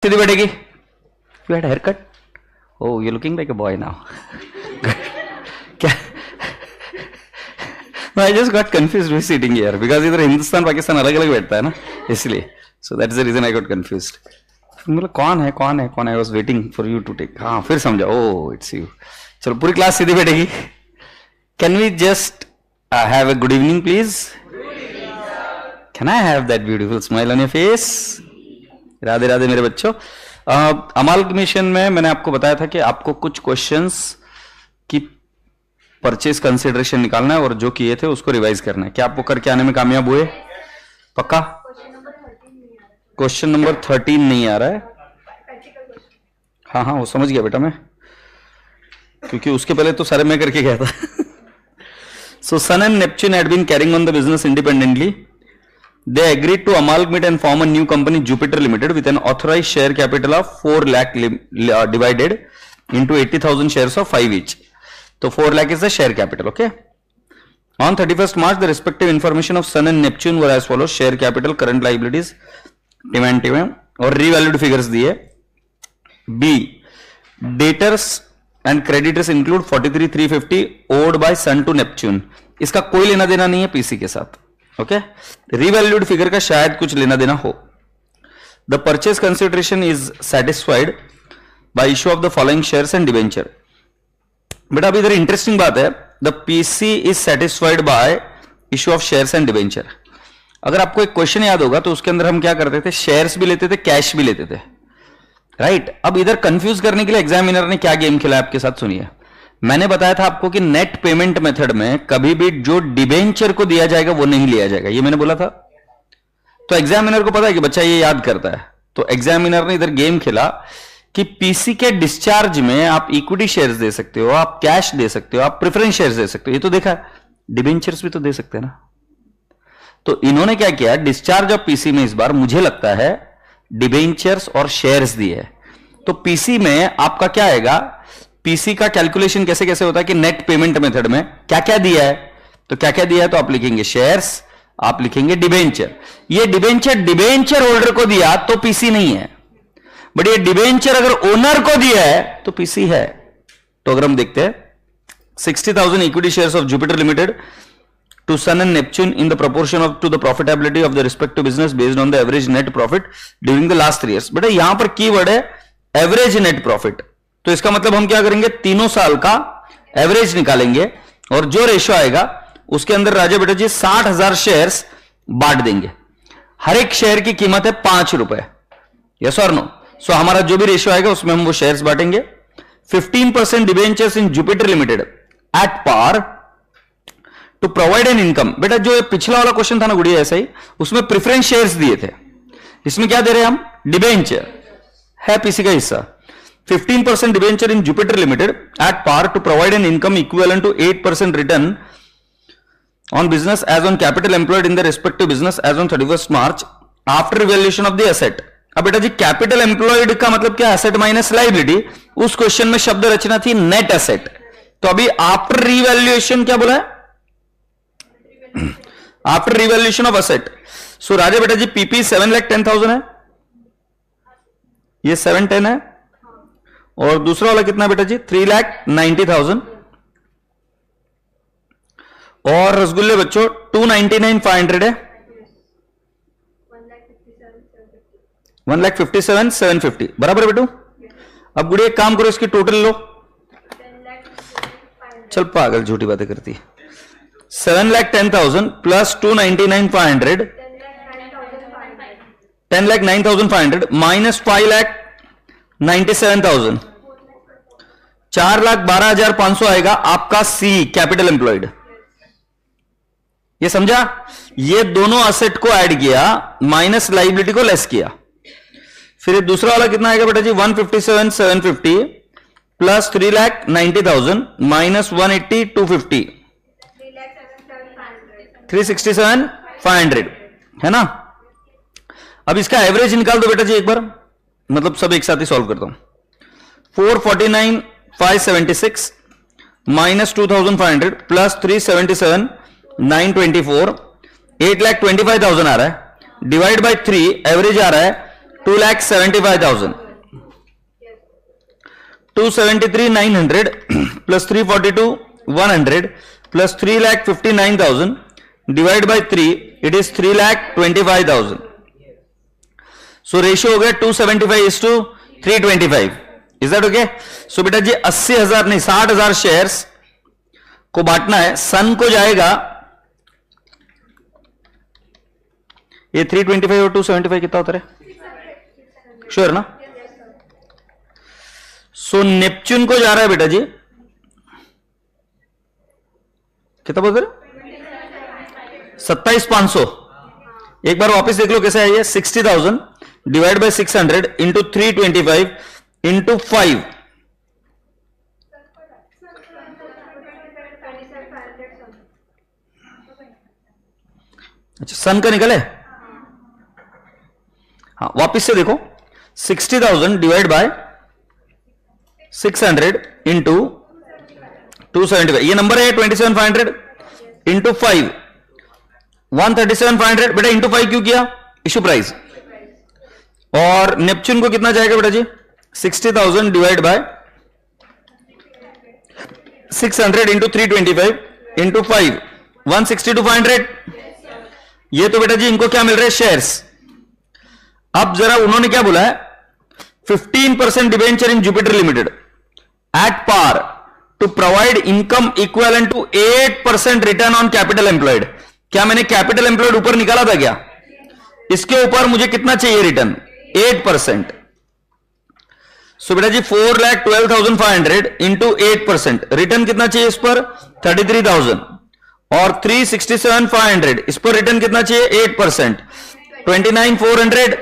सीधी बैठेगी. You had a haircut? Oh, you're looking like a boy now. क्या? No, I just got confused with sitting here because इधर हिंदुस्तान पाकिस्तान अलग अलग बैठता है ना, इसलिए. So that's the reason I got confused. मतलब कौन है? I was waiting for you to take. हाँ, फिर समझा. Oh, it's you. चलो पूरी क्लास सीधी बैठेगी. Can we just have a good evening, please? Can I have that beautiful smile on your face? Radhe Radhe मेरे बच्चों. अमालगमेशन में मैंने आपको बताया था कि आपको कुछ क्वेश्चंस की परचेज कंसिडरेशन निकालना है और जो किए थे उसको रिवाइज करना है. क्या आपको करके आने में कामयाब हुए? पक्का? क्वेश्चन नंबर 13 नहीं आ रहा है. हाँ वो समझ गया बेटा मैं, क्योंकि उसके पहले तो सारे मैं करके गया था. So Sun and Neptune had been carrying on the business independently. They agreed to amalgamate and form a new company, Jupiter Limited, with an authorized share capital of 4 lakh divided into 80,000 shares of 5 each. So 4 lakh is the share capital, okay? On 31st March, the respective information of Sun and Neptune were as follows: share capital, current liabilities, demand और revalued figures दिए. B, debtors and creditors include 43,350 owed by Sun to Neptune. इसका कोई लेना देना नहीं है PC के साथ. ओके, रिवैल्यूड फिगर का शायद कुछ लेना देना हो. The purchase consideration is satisfied by issue of the following shares and debenture. बेटा अभी इधर इंटरेस्टिंग बात है. The PC is satisfied by issue of shares and debenture. अगर आपको एक क्वेश्चन याद होगा तो उसके अंदर हम क्या करते थे? शेयर्स भी लेते थे, कैश भी लेते थे, राइट? अब इधर कंफ्यूज करने के लिए एग्जामिनर ने क्या गेम खेला आपके साथ, सुनिए. मैंने बताया था आपको कि नेट पेमेंट मेथड में कभी भी जो डिबेंचर को दिया जाएगा वो नहीं लिया जाएगा, ये मैंने बोला था. तो एग्जामिनर को पता है कि बच्चा ये याद करता है, तो एग्जामिनर ने इधर गेम खेला कि पीसी के डिस्चार्ज में आप इक्विटी शेयर्स दे सकते हो, आप कैश दे सकते हो, आप प्रेफरेंस शेयर्स दे सकते हो. ये तो देखा, डिबेंचर्स भी तो दे सकते हैं ना. तो इन्होंने क्या किया, डिस्चार्ज ऑफ पीसी में इस बार मुझे लगता है डिबेंचर्स और शेयर्स दिए. तो पीसी में आपका क्या आएगा? पीसी का कैलकुलेशन कैसे कैसे होता है कि नेट पेमेंट मेथड में क्या क्या दिया है, तो क्या क्या दिया है तो आप लिखेंगे शेयर्स, आप लिखेंगे डिबेंचर. ये डिबेंचर होल्डर को दिया तो पीसी नहीं है, बट ये डिबेंचर अगर ओनर को दिया है तो पीसी है. तो अगर हम देखते हैं 60,000 equity shares of Jupiter limited to Sun and Neptune in the proportion of to the profitability of the respective business based on the average net profit during the last 3 years. बेटा यहां पर keyword है average net profit. तो इसका मतलब हम क्या करेंगे, तीनों साल का एवरेज निकालेंगे और जो रेशो आएगा उसके अंदर राजा बेटा जी 60,000 शेयर्स बांट देंगे. हर एक शेयर की कीमत है 5 रुपए. यस और नो? सो हमारा जो भी रेशो आएगा उसमें हम वो शेयर्स बांटेंगे. 15% debentures in Jupiter limited at par to provide an income. बेटा जो पिछला वाला क्वेश्चन था ना गुड़िया, ऐसा ही उसमें प्रेफरेंस शेयर्स दिए थे, इसमें क्या दे रहे हैं हम? डिबेंचर है पीसी का हिस्सा. 15% debenture in Jupiter Limited at par to provide an income equivalent to 8% return on business as on capital employed in the respective business as on 31st March after revaluation of the asset. अब बेटा G capital employed का मतलब क्या? Asset minus liability. उस question में शब्द रचना थी net asset. तो अभी आफ्टर रिवैल्यूएशन क्या बोला है? After revaluation of asset. So राजा बेटा जी पीपी 7,10,000 है, ये 710 है, और दूसरा वाला कितना बेटा जी? 3,90,000. और रसगुल्ले बच्चों 299,500 है, 1,57,750 बराबर बेटू. अब गुड़िया एक काम करो, इसकी टोटल लो. चल पागल झूठी बातें करती है. 7,10,000 प्लस 299,500 10,09,500 माइनस 5,97,000 4,12,500 आएगा आपका सी कैपिटल एम्प्लॉयड. ये समझा? ये दोनों असेट को ऐड किया, माइनस लाइबिलिटी को लेस किया. फिर दूसरा वाला कितना आएगा बेटा जी? 157,750 प्लस 3,90,000 माइनस 180,250 367,500 है ना. अब इसका एवरेज निकाल दो बेटा जी एक बार, मतलब सब एक साथ ही सॉल्व करता हूं. 449,576 माइनस 2,500 प्लस 377,924 8,25,000 आ रहा है. डिवाइड बाय 3 एवरेज आ रहा है 2,75,000. 273,900 plus 342,100 plus 3,59,000 divided by 3, it is 3,25,000. So ratio हो गया 275:325. Is that okay? So बेटा जी 80,000 नहीं 60,000 शेयर्स को बांटना है. सन को जाएगा ये 325 और 275 कितना होता है? श्योर ना? सो नेपच्यून को जा रहा है बेटा जी कितना बोल रहे? 27,500. एक बार वापस देख लो कैसे है ये. 60,000 डिवाइड बाय 600 इंटू 325 इंटू 5. अच्छा सन का निकले. हाँ वापिस से देखो. 60,000 डिवाइड बाय 600 इंटू 275. ये नंबर है 27,500 इंटू 5 137,500. बेटा इंटू 5 क्यों किया? Issue price. और नेपच्यून को कितना जाएगा बेटा जी? 60,000 डिवाइड बाय 600 इंटू 325 इंटू 5 162,500. ये तो बेटा जी इनको क्या मिल रहा है? शेयर्स. अब जरा उन्होंने क्या बोला है? 15% debenture in Jupiter limited at par to provide income equivalent to 8% return on capital employed. क्या मैंने कैपिटल एम्प्लॉयड ऊपर निकाला था क्या? इसके ऊपर मुझे कितना चाहिए रिटर्न? 8%. सो बेटा जी 4,12,500 इंटू 8%. रिटर्न कितना चाहिए इस पर? 33,000. और 367,500 इस पर रिटर्न कितना चाहिए? 8%. 29,400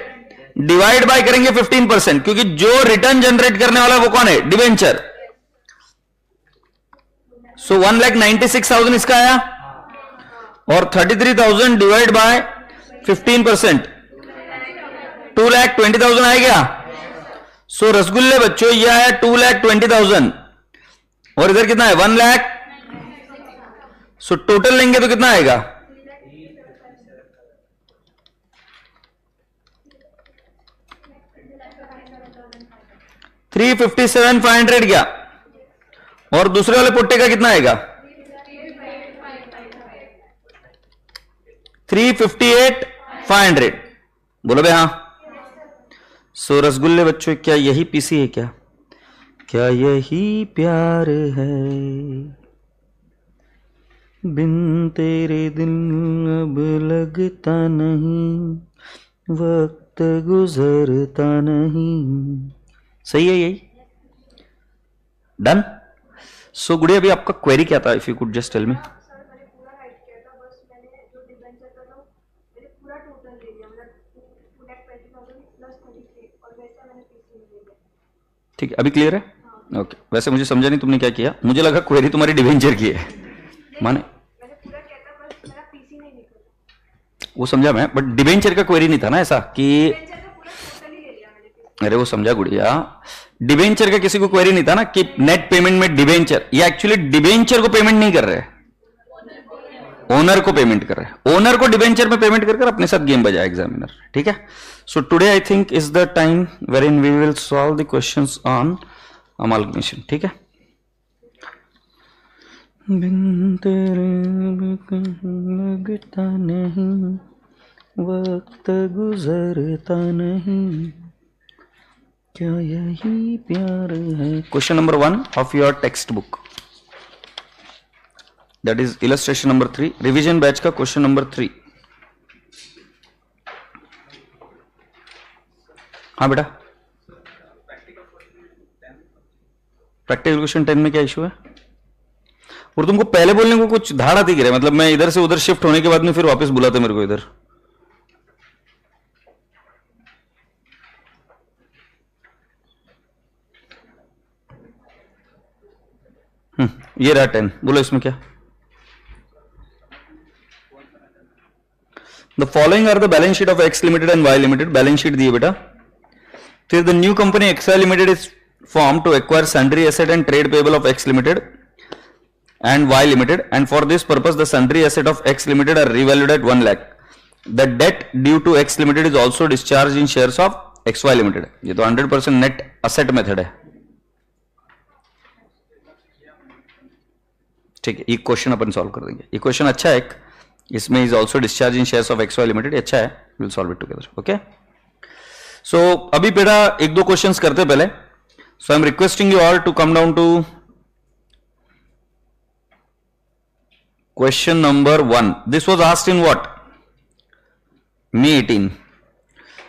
डिवाइड बाय करेंगे 15%, क्योंकि जो रिटर्न जनरेट करने वाला वो कौन है? डिवेंचर. सो 1,96,000 इसका आया और 33,000 डिवाइड बाय 15% 2,20,000 आएगा. सो रसगुल्ले बच्चों ये आया 2,20,000 और इधर कितना है? 1 लाख. सो टोटल लेंगे तो कितना आएगा? 357,500 क्या? और दूसरे वाले पुट्टे का कितना आएगा? 358,500. बोलो भाई हाँ. सो रसगुल्ले बच्चों क्या यही पीसी है क्या? क्या यही प्यार है? बिन तेरे दिल अब लगता नहीं, वक्त गुजरता नहीं. सही है यही. डन. सो गुड़िया अभी आपका क्वेरी क्या था? If you could just tell me. ठीक है अभी क्लियर है. ओके. वैसे मुझे समझा नहीं तुमने क्या किया. मुझे लगा क्वेरी तुम्हारी डिवेंचर की है. माने वो समझा मैं, बट डिवेंचर का क्वेरी नहीं था ना ऐसा कि. अरे वो समझा गुड़िया. डिवेंचर का किसी को क्वेरी नहीं था ना कि नेट पेमेंट में डिवेंचर. ये एक्चुअली डिवेंचर को पेमेंट नहीं कर रहे, ओनर को पेमेंट कर रहे हैं. ओनर को डिवेंचर में पेमेंट कर अपने साथ गेम बजाया एग्जामिनर. ठीक है. So today I think is the time where in we will solve the questions on amalgamation. ठीक है. बिन तेरे लगता नहीं, वक्त गुजरता नहीं, क्या यही प्यार है. Question number 1 of your text book, that is illustration number 3, revision batch का क्वेश्चन नंबर 3. हाँ बेटा. प्रैक्टिकल क्वेश्चन 10 में क्या इशू है? और तुमको पहले बोलने को कुछ धाड़ा दिख रहा है, मतलब मैं इधर से उधर शिफ्ट होने के बाद में फिर वापस बुलाते मेरे को इधर. ये रहा 10. बोलो इसमें क्या? The following are the balance sheet of X limited and Y limited. Balance sheet दिए बेटा. फिर the new company XY limited is form to acquire sundry asset and trade payable of X limited and Y limited, and for this purpose the sundry asset of X limited are revalued at 1 lakh. The debt due to X limited is also discharged in shares of XY limited, ये तो 100% net asset method है, ठीक है। ये question अपन solve कर देंगे, ये question अच्छा है, इसमें is also discharge in shares of XY limited, अच्छा है, will solve it together, okay. So अभी बेटा एक दो क्वेश्चंस करते पहले। So I am requesting you all to come down to question number 1। This was asked in what, May 18।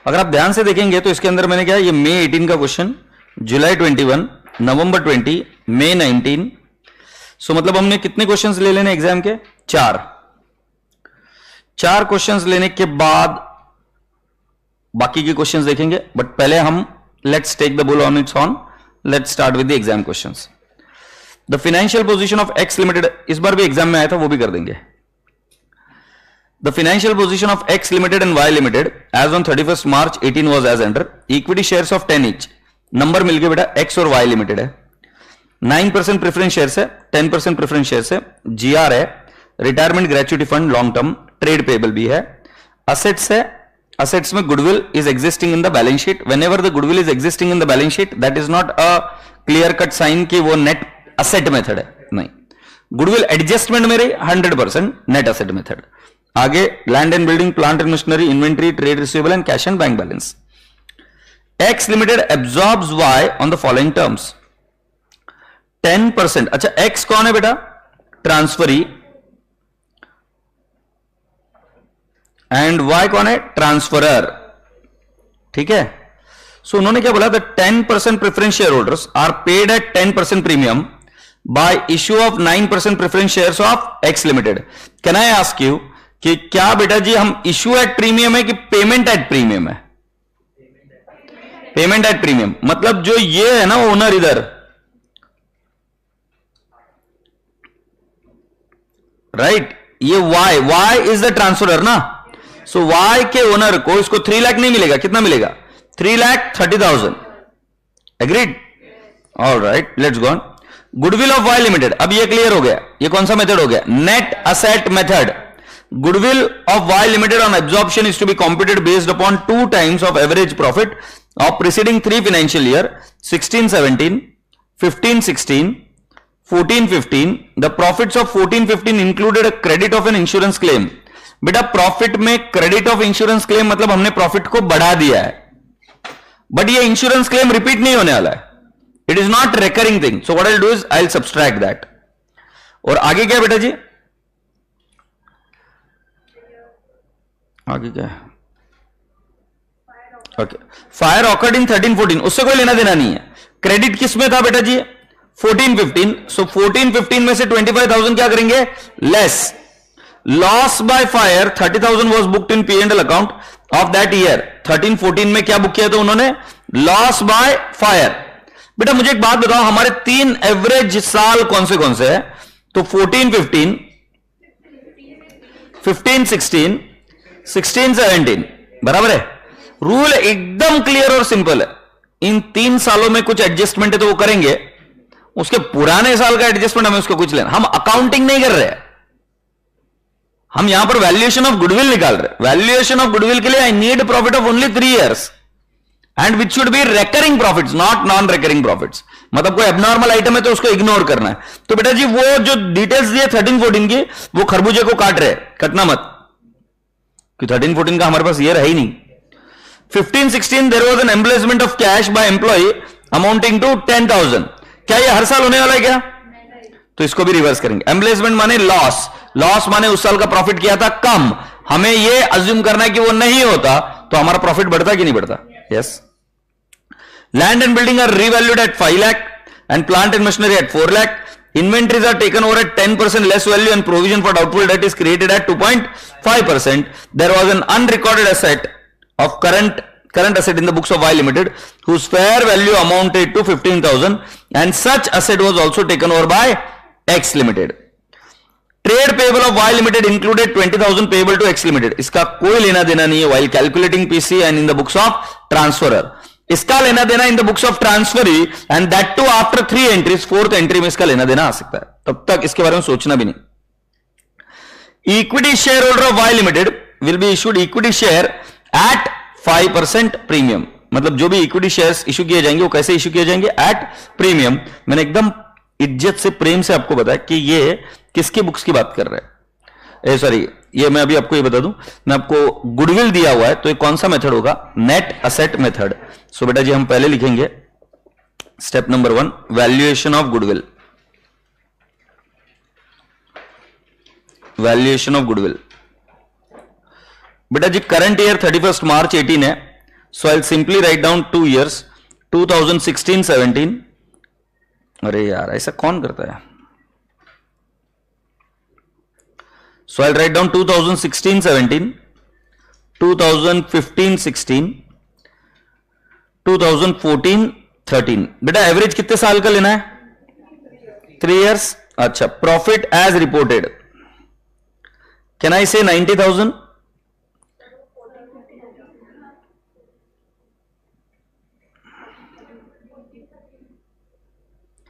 अगर आप ध्यान से देखेंगे तो इसके अंदर मैंने क्या, ये May 18 का क्वेश्चन, जुलाई 21, नवंबर 20, May 19। सो मतलब हमने कितने क्वेश्चंस ले लेने एग्जाम के, 4 क्वेश्चंस लेने के बाद बाकी के क्वेश्चंस देखेंगे। बट पहले हम let's take the bull on its on, let's start with the exam questions. The financial position of X limited, इस बार भी एग्जाम में आया था, वो भी कर देंगे। The financial position of X limited and Y limited as on 31 March 18 was as under, equity shares of 10 each, number मिलके बेटा एक्स और वाई लिमिटेड है, 9% प्रेफरेंस शेयर्स है, 10% प्रेफरेंस शेयर्स है, जीआर है, retirement gratuity fund long term, trade payable भी है, assets है, असेट्स में goodwill is existing in the balance sheet. Whenever the goodwill is existing in the balance sheet that is not a clear cut sign कि वो net asset method है, नहीं, goodwill adjustment में रही 100% नेट असेट मेथड। आगे land and building, plant and machinery, inventory, trade receivable and cash and bank balance. X limited absorbs Y on the following terms, 10%। अच्छा x कौन है बेटा, transferee, and Y कौन है, transferor, ठीक है। सो उन्होंने क्या बोला, the 10% preference share holders are paid at 10% premium by issue of 9% preference shares of X limited. Can I ask you कि क्या बेटा जी हम इश्यू एट प्रीमियम है कि पेमेंट एट प्रीमियम है? पेमेंट एट प्रीमियम, मतलब जो ये है ना ओनर इधर, राइट, ये वाई इज द ट्रांसफरर ना। सो वाई के ओनर को इसको 3 लाख नहीं मिलेगा, कितना मिलेगा, 3,30,000, agreed, all right, let's go on. Goodwill of Y limited, अब ये क्लियर हो गया, ये कौन सा मेथड हो गया, net asset method. Goodwill of Y limited on absorption is to be computed based upon 2 times of average profit of preceding 3 financial year, 16-17, 15-16, 14-15. The profits of 14-15 included a credit of an insurance claim. बेटा profit में credit of insurance claim मतलब हमने profit को बढ़ा दिया है, but ये insurance claim repeat नहीं होने वाला है, it is not recurring thing. So what I will do is I will subtract that. और आगे क्या बेटा जी, आगे क्या है, ओके, फायर ऑकर्ड इन 13-14, उससे कोई लेना देना नहीं है। क्रेडिट किस में था बेटा जी, 14-15। सो 14-15 में से 25,000 क्या करेंगे, less. Loss by fire 30,000 was booked in P&L account of that year. 13-14 में क्या बुक किया था उन्होंने, लॉस बाय फायर। बेटा मुझे एक बात बताओ, हमारे 3 एवरेज साल कौन से है, तो 14-15, 15-16, 16-17, बराबर है। रूल एकदम क्लियर और सिंपल है, इन 3 सालों में कुछ एडजस्टमेंट है तो वो करेंगे, उसके पुराने साल का एडजस्टमेंट हमें उसका कुछ लेना, हम अकाउंटिंग नहीं कर रहे, हम यहां पर वैल्यूएशन ऑफ गुडविल निकाल रहे। वैल्यूएशन ऑफ गुडविल के लिए I need profit of only 3 years and which should be recurring profits, not non recurring profits. मतलब कोई एबनॉर्मल आइटम है तो उसको इग्नोर करना है। तो बेटा जी वो जो डिटेल्स दिए 13-14 की, वो खरबूजे को काट रहे, कटना मत, कि 13-14 का हमारे पास ये रहा ही नहीं। 15-16 there was an embezzlement of cash by employ amounting to 10,000। क्या ये हर साल होने वाला है क्या, तो इसको भी रिवर्स करेंगे। एम्बेसमेंट माने लॉस, लॉस माने उस साल का प्रॉफिट किया था कम, हमें ये अज्यूम करना है कि वो नहीं होता तो हमारा प्रॉफिट बढ़ता कि नहीं बढ़ता, yes. Land and building are revalued at 5 lakh and plant and machinery at 4 lakh. Inventories are taken over at 10% less value and provision for doubtful debt is created at 2.5%. There was an unrecorded asset of current asset in the books of Y Limited whose fair value amounted to 15,000 and such asset was also taken over by X Limited. Trade payable of Y Limited included 20,000 payable to X Limited. इसका कोई लेना देना नहीं है while calculating PC and in the books of transferor. इसका लेना देना in the books of transferee and that to after 3 entries, 4th entry में इसका लेना देना आ सकता है, तब तक इसके बारे में सोचना भी नहीं। Equity share holder of Y limited will be issued equity share at 5% premium. मतलब जो भी इक्विटी शेयर्स इशू किए जाएंगे वो कैसे इशू किए जाएंगे? At premium. मैंने एकदम इज्जत से प्रेम से आपको बताया कि ये किसकी बुक्स की बात कर रहे हैं। सॉरी, ये मैं अभी आपको ये बता दूं, मैं आपको गुडविल दिया हुआ है, तो ये कौन सा मेथड होगा? Net asset method. सो बेटा जी हम पहले लिखेंगे step number 1, valuation of goodwill. Valuation of goodwill बेटा जी करंट ईयर 31 मार्च 18 है, so I simply write down 2 years 2016-17। अरे यार ऐसा कौन करता है? So I write down 2016-17, 2015-16, 2014-13। बेटा एवरेज कितने साल का लेना है? 3 years। अच्छा, profit as reported can I say 90,000?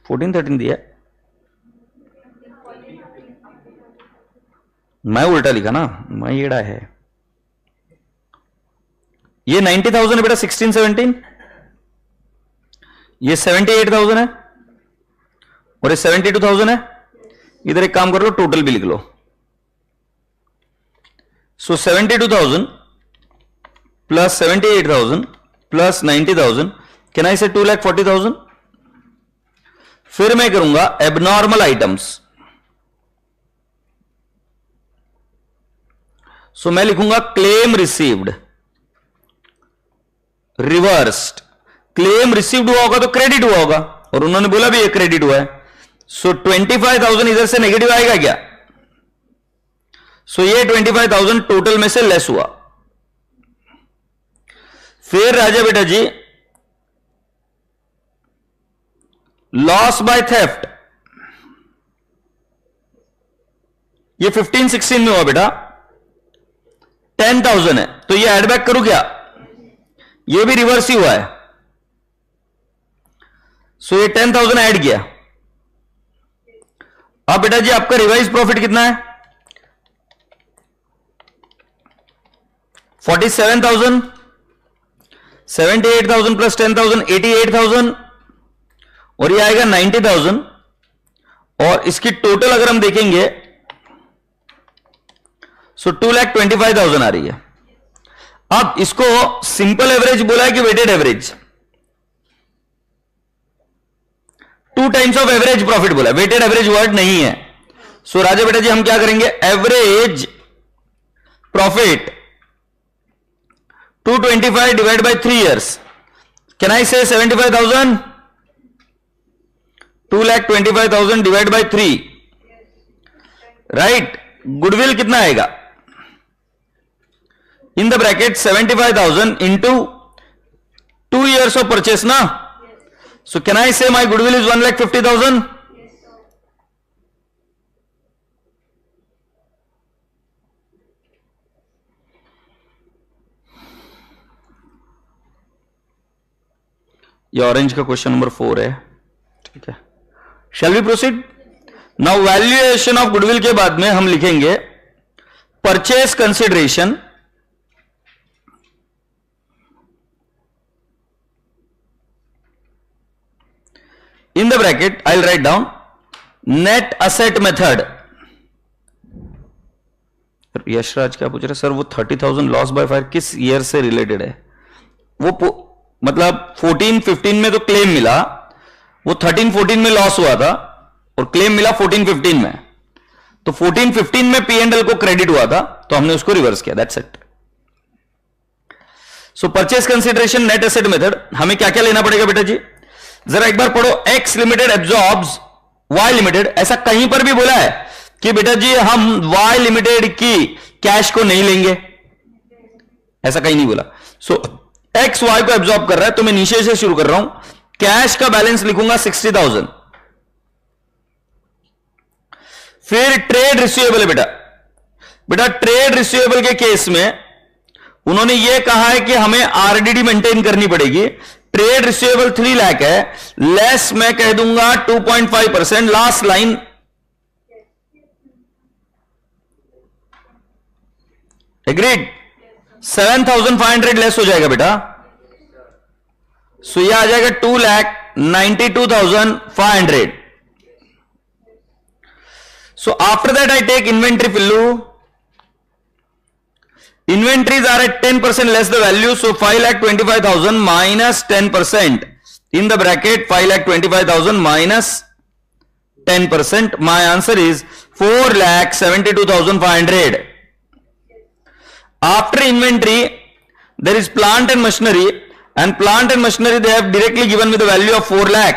Fourteen 13 दिया, मैं उल्टा लिखा ना, मैं येड़ा है। ये 90,000 है बेटा 16-17, ये 78,000 है और ये 72,000 है। इधर एक काम कर लो, टोटल भी लिख लो। सो 72,000 प्लस 78,000 प्लस 90,000, कैन आई से 2,40,000? फिर मैं करूंगा एबनॉर्मल आइटम्स। सो मैं लिखूंगा claim received, reversed. Claim received हुआ होगा तो क्रेडिट हुआ होगा, और उन्होंने बोला भी ये क्रेडिट हुआ है। सो 25,000 इधर से नेगेटिव आएगा क्या? सो ये 25,000 टोटल में से लेस हुआ। फिर राजा बेटा जी लॉस बाय थेफ्ट, ये 15-16 में हुआ बेटा, 10,000 है, तो ये एड बैक करूं क्या? ये भी रिवर्स ही हुआ है। सो ये 10,000 ऐड किया। अब बेटा जी आपका रिवाइज प्रॉफिट कितना है? 47,000, 78,000 प्लस 10,000 88,000, और ये आएगा 90,000। और इसकी टोटल अगर हम देखेंगे सो 2,25,000 आ रही है। अब इसको सिंपल एवरेज बोला है कि weighted average? 2 times of average profit बोला, वेटेड एवरेज वर्ड नहीं है। सो राजा बेटा जी हम क्या करेंगे? Average profit 225 divide by 3 years, can I say 75,000? 2,25,000 divide by 3, right. Goodwill कितना आएगा? In the bracket 75,000 into 2 years of purchase ना। सो कैन आई से माई गुडविल इज 1,50,000? ये ऑरेंज का क्वेश्चन नंबर 4 है, ठीक है। Shall we proceed now? Valuation of goodwill के बाद में हम लिखेंगे purchase consideration in the bracket I will write down net asset method. Yashraj क्या पूछ रहे सर, वो 30,000 लॉस बाय फायर किस ईयर से रिलेटेड है? वो मतलब 14-15 में तो क्लेम मिला, वो 13-14 में लॉस हुआ था और क्लेम मिला 14-15 में, तो 14-15 में P&L को क्रेडिट हुआ था, तो हमने उसको रिवर्स किया, that's it. So purchase consideration net asset method, हमें क्या क्या लेना पड़ेगा बेटा जी? जरा एक बार पढ़ो। X limited absorbs Y limited, ऐसा कहीं पर भी बोला है कि बेटा जी हम वाई लिमिटेड की कैश को नहीं लेंगे? ऐसा कहीं नहीं बोला। सो एक्स वाई को एब्जॉर्ब कर रहा है, तो मैं नीचे से शुरू कर रहा हूं। कैश का बैलेंस लिखूंगा 60,000। फिर ट्रेड रिसीवेबल है बेटा ट्रेड रिसीवेबल के केस में उन्होंने यह कहा है कि हमें आरडीडी मेंटेन करनी पड़ेगी। ट्रेड रिसीवेबल 3 लाख है, लेस मैं कह दूंगा 2.5%, लास्ट लाइन एग्रीड। 7,500 लेस हो जाएगा बेटा, सो यह आ जाएगा 2,92,500. So after that I take inventory pillu. Inventories are at 10% less the value. So 5,25,000 minus 10%. In the bracket 5,25,000 minus 10%. My answer is 4,72,500. After inventory, there is plant and machinery. And plant and machinery they have directly given me the value of 4 lakh.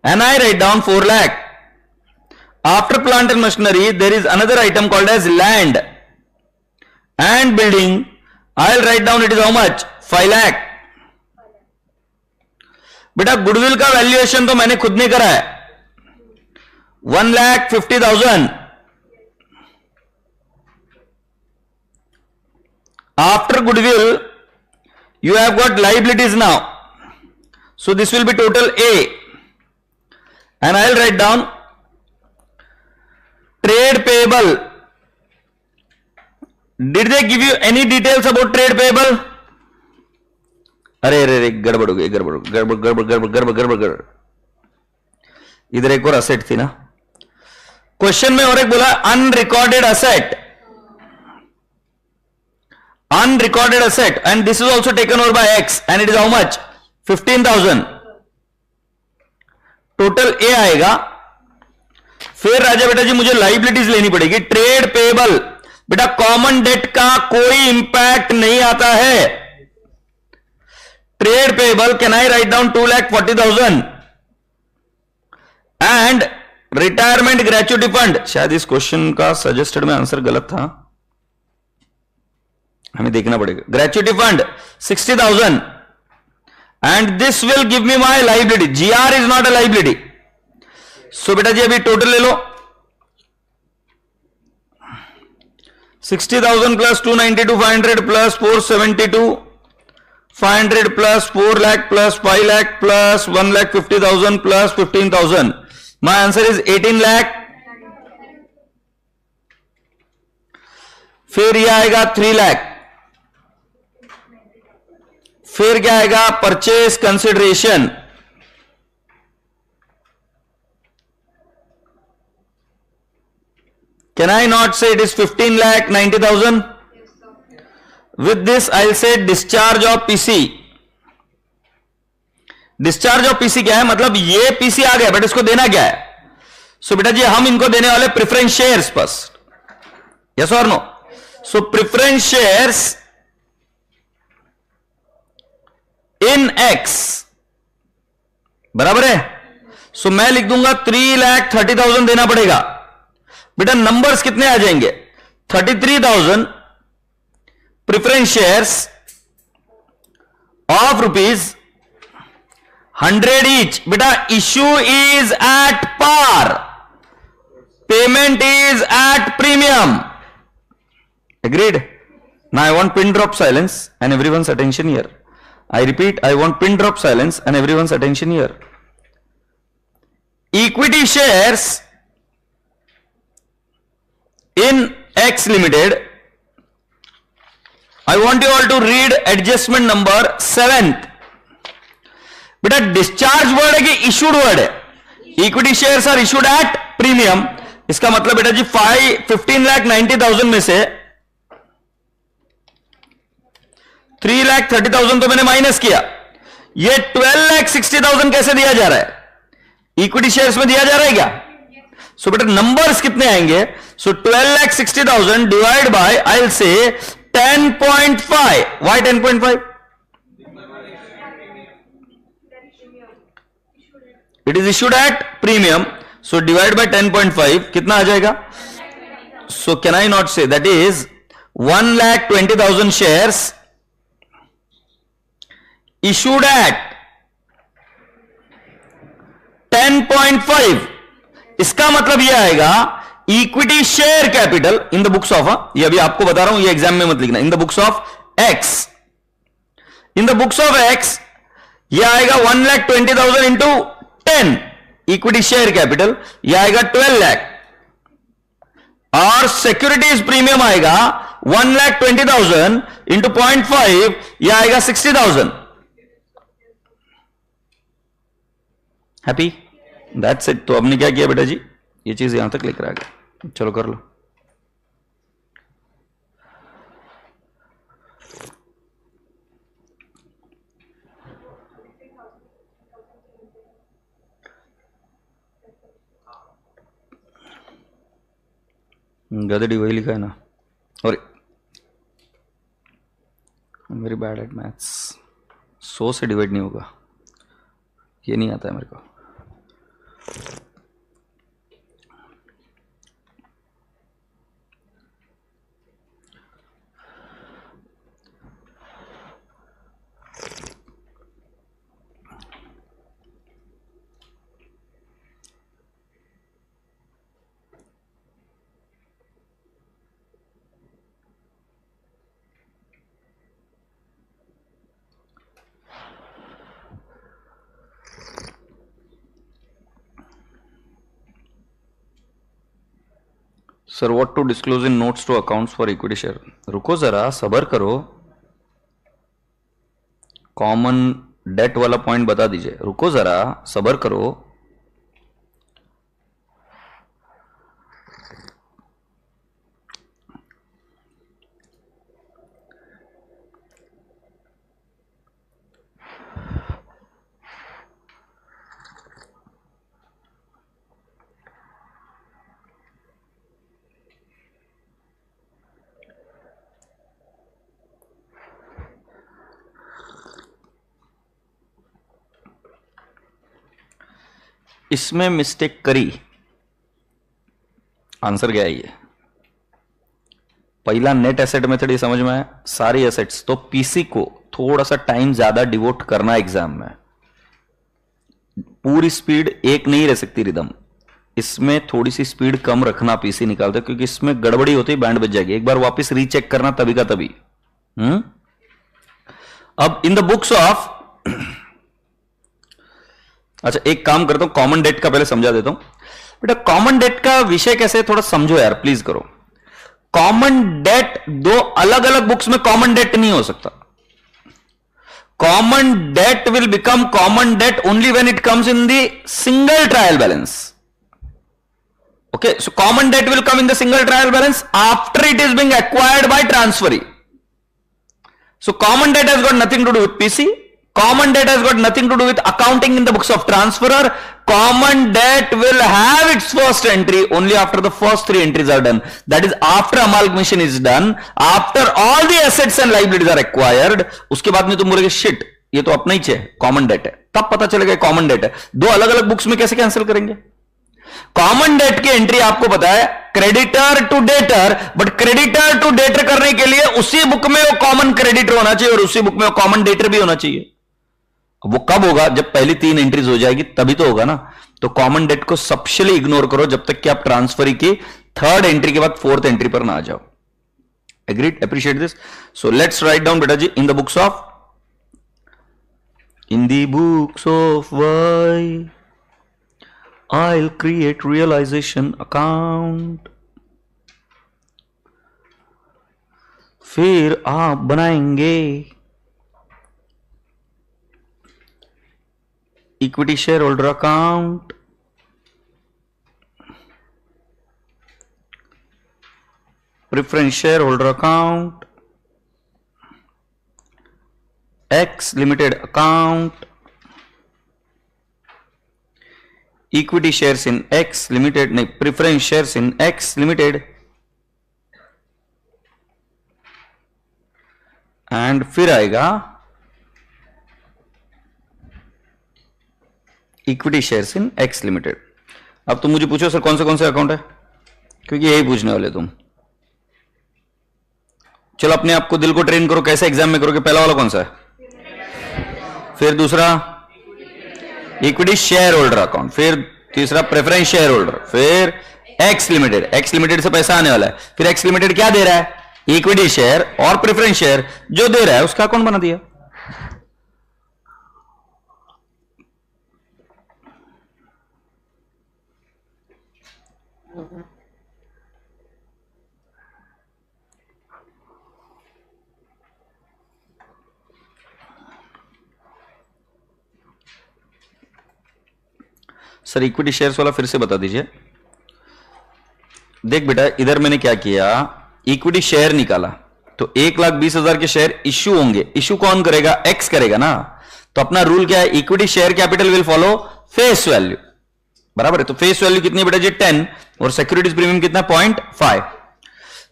And I write down 4 lakh. After plant and machinery, there is another item called as land and building. I'll write down it is how much? 5 lakh. बेटा goodwill का valuation तो मैंने खुद नहीं करा है. 1,50,000. After goodwill, you have got liabilities now. So this will be total A. And I'll write down trade payable. Did they give you any details about trade payable? अरे अरे गड़बड़ हो गई, गड़बड़. इधर एक और असेट थी ना क्वेश्चन में, और एक बोला unrecorded asset. Unrecorded asset, and this is also taken over by X, and it is how much? 15,000. Total A आएगा. फिर राजा बेटा जी मुझे लाइबिलिटीज लेनी पड़ेगी. ट्रेड पेबल बेटा कॉमन डेट का कोई इंपैक्ट नहीं आता है. Trade payable can I write down 2,40,000 and retirement gratuity fund. शायद इस क्वेश्चन का सजेस्टेड में आंसर गलत था, हमें देखना पड़ेगा. Gratuity fund 60,000 and this will give me my liability. GR is not a liability. So बेटा जी अभी टोटल ले लो. 60,000 plus 292,500 plus 472,500 plus 4 lakh plus 5 lakh plus 1,50,000 plus 15,000. My answer is 18 lakh. फिर यह आएगा 3 लाख. फिर क्या आएगा? Purchase consideration. Can I not say it is 15,90,000? With this I will say discharge of PC. Discharge of PC क्या है? मतलब ये पीसी आ गया बट इसको देना क्या है? सो बेटा जी हम इनको देने वाले प्रेफरेंस शेयर्स फर्स्ट. यस और no? So preference shares in X बराबर है. सो मैं लिख दूंगा 3,30,000 देना पड़ेगा. बेटा नंबर्स कितने आ जाएंगे? 33,000 प्रेफरेंस शेयर्स ऑफ ₹100 ईच. बेटा issue is at par, payment is at premium. Agreed? Now I want pin drop silence and everyone's attention here. I repeat, I want pin drop silence and everyone's attention here. Equity shares in X Limited. I want you all to read adjustment number 7th. बेटा discharge word है कि issued word है? Equity shares are issued at premium. इसका मतलब बेटा जी 15,90,000 में से 3,30,000 तो मैंने माइनस किया. ये 12,60,000 कैसे दिया जा रहा है? इक्विटी शेयर्स में दिया जा रहा है क्या? सो बेटा नंबर्स कितने आएंगे? सो 12,60,000 डिवाइड बाय आई विल से 10.5. Why 10.5? It is issued at premium. So divide by 10.5 कितना आ जाएगा? So can I not say that is 1,20,000 shares issued at 10.5. इसका मतलब यह आएगा equity share capital in the books of, ये अभी आपको बता रहा हूं, ये एग्जाम में मत लिखना, इन the books of x. In the books of x यह आएगा 1,20,000 इंटू 10 इक्विटी शेयर कैपिटल, यह आएगा 12 लाख. और सिक्योरिटीज प्रीमियम आएगा 1,20,000 इंटू 0.5, यह आएगा 60,000. हैप्पी? That's it. तो आपने क्या किया बेटा जी, ये चीज यहां तक लेकर आ गया. चलो कर लो. गदड़ी वही लिखा है ना. और वेरी बैड एट मैथ्स. 100 से डिवाइड नहीं होगा, ये नहीं आता है मेरे को. Sir what to disclose in notes to accounts for equity share. रुको जरा, सबर करो. कॉमन डेट वाला पॉइंट बता दीजिए. रुको जरा, सबर करो. इसमें मिस्टेक करी, आंसर क्या है ये. पहला नेट एसेट मेथड ये समझ में आया. सारी एसेट्स तो पीसी को थोड़ा सा टाइम ज्यादा डिवोट करना एग्जाम में. पूरी स्पीड एक नहीं रह सकती रिदम. इसमें थोड़ी सी स्पीड कम रखना पीसी निकालते, क्योंकि इसमें गड़बड़ी होती, बैंड बज जाएगी. एक बार वापस रीचेक करना तभी का तभी. अब इन द बुक्स ऑफ, अच्छा एक काम करता हूं, कॉमन डेट का पहले समझा देता हूं. बेटा कॉमन डेट का विषय कैसे है थोड़ा समझो यार, प्लीज करो. कॉमन डेट दो अलग अलग बुक्स में कॉमन डेट नहीं हो सकता. Common debt will become common debt only when it comes in the single trial balance. Okay, so common debt will come in the single trial balance after it is being acquired by transferee. So common debt has got nothing to do with PC. Common debt has got nothing to do with accounting in the books of transferor. Common debt will have its first entry only after the first 3 entries are done. That is after amalgamation is done, after all the assets and liabilities are acquired. उसके बाद में तुम बोलोगे shit, ये तो अपना ही है, common debt है. तब पता चलेगा common debt है. दो अलग अलग बुक्स में कैसे कैंसिल करेंगे. कॉमन डेट की एंट्री आपको पता है creditor to debtor, but creditor to debtor करने के लिए उसी बुक में वो कॉमन क्रेडिटर होना चाहिए और उसी बुक में वो कॉमन डेटर भी होना चाहिए. वो कब होगा, जब पहली 3 एंट्रीज हो जाएगी तभी तो होगा ना. तो कॉमन डेट को सबसे इग्नोर करो जब तक कि आप ट्रांसफरी की 3rd एंट्री के बाद 4th एंट्री पर ना आ जाओ. Agreed? Appreciate this. So let's write down बेटा जी in the books of, in the books of Y I'll create realization account. फिर आप बनाएंगे equity share holder account, preference share holder account, X limited account, equity shares in X limited, नहीं preference shares in X limited, and फिर आएगा equity shares in X limited. अब तुम मुझे पूछो सर कौन से अकाउंट है, क्योंकि यही पूछने वाले तुम. चलो अपने आप को दिल को ट्रेन करो, कैसे एग्जाम में करोगे. पहला वाला कौन सा है, फिर दूसरा इक्विटी शेयर होल्डर अकाउंट, फिर तीसरा प्रेफरेंस शेयर होल्डर, फिर एक्स लिमिटेड. एक्स लिमिटेड से पैसा आने वाला है. फिर एक्स लिमिटेड क्या दे रहा है, इक्विटी शेयर और प्रेफरेंस शेयर जो दे रहा है उसका अकाउंट बना दिया. सर इक्विटी शेयर्स वाला फिर से बता दीजिए। देख बेटा, इधर मैंने क्या किया, इक्विटी शेयर निकाला, तो 1,20,000 के शेयर इश्यू होंगे। इश्यू कौन करेगा? एक्स करेगा ना। तो अपना रूल क्या है? Equity share capital will follow face value, बराबर है। तो फेस वैल्यू कितनी बेटा जी? 10, और सिक्योरिटीज प्रीमियम कितना? 0.5।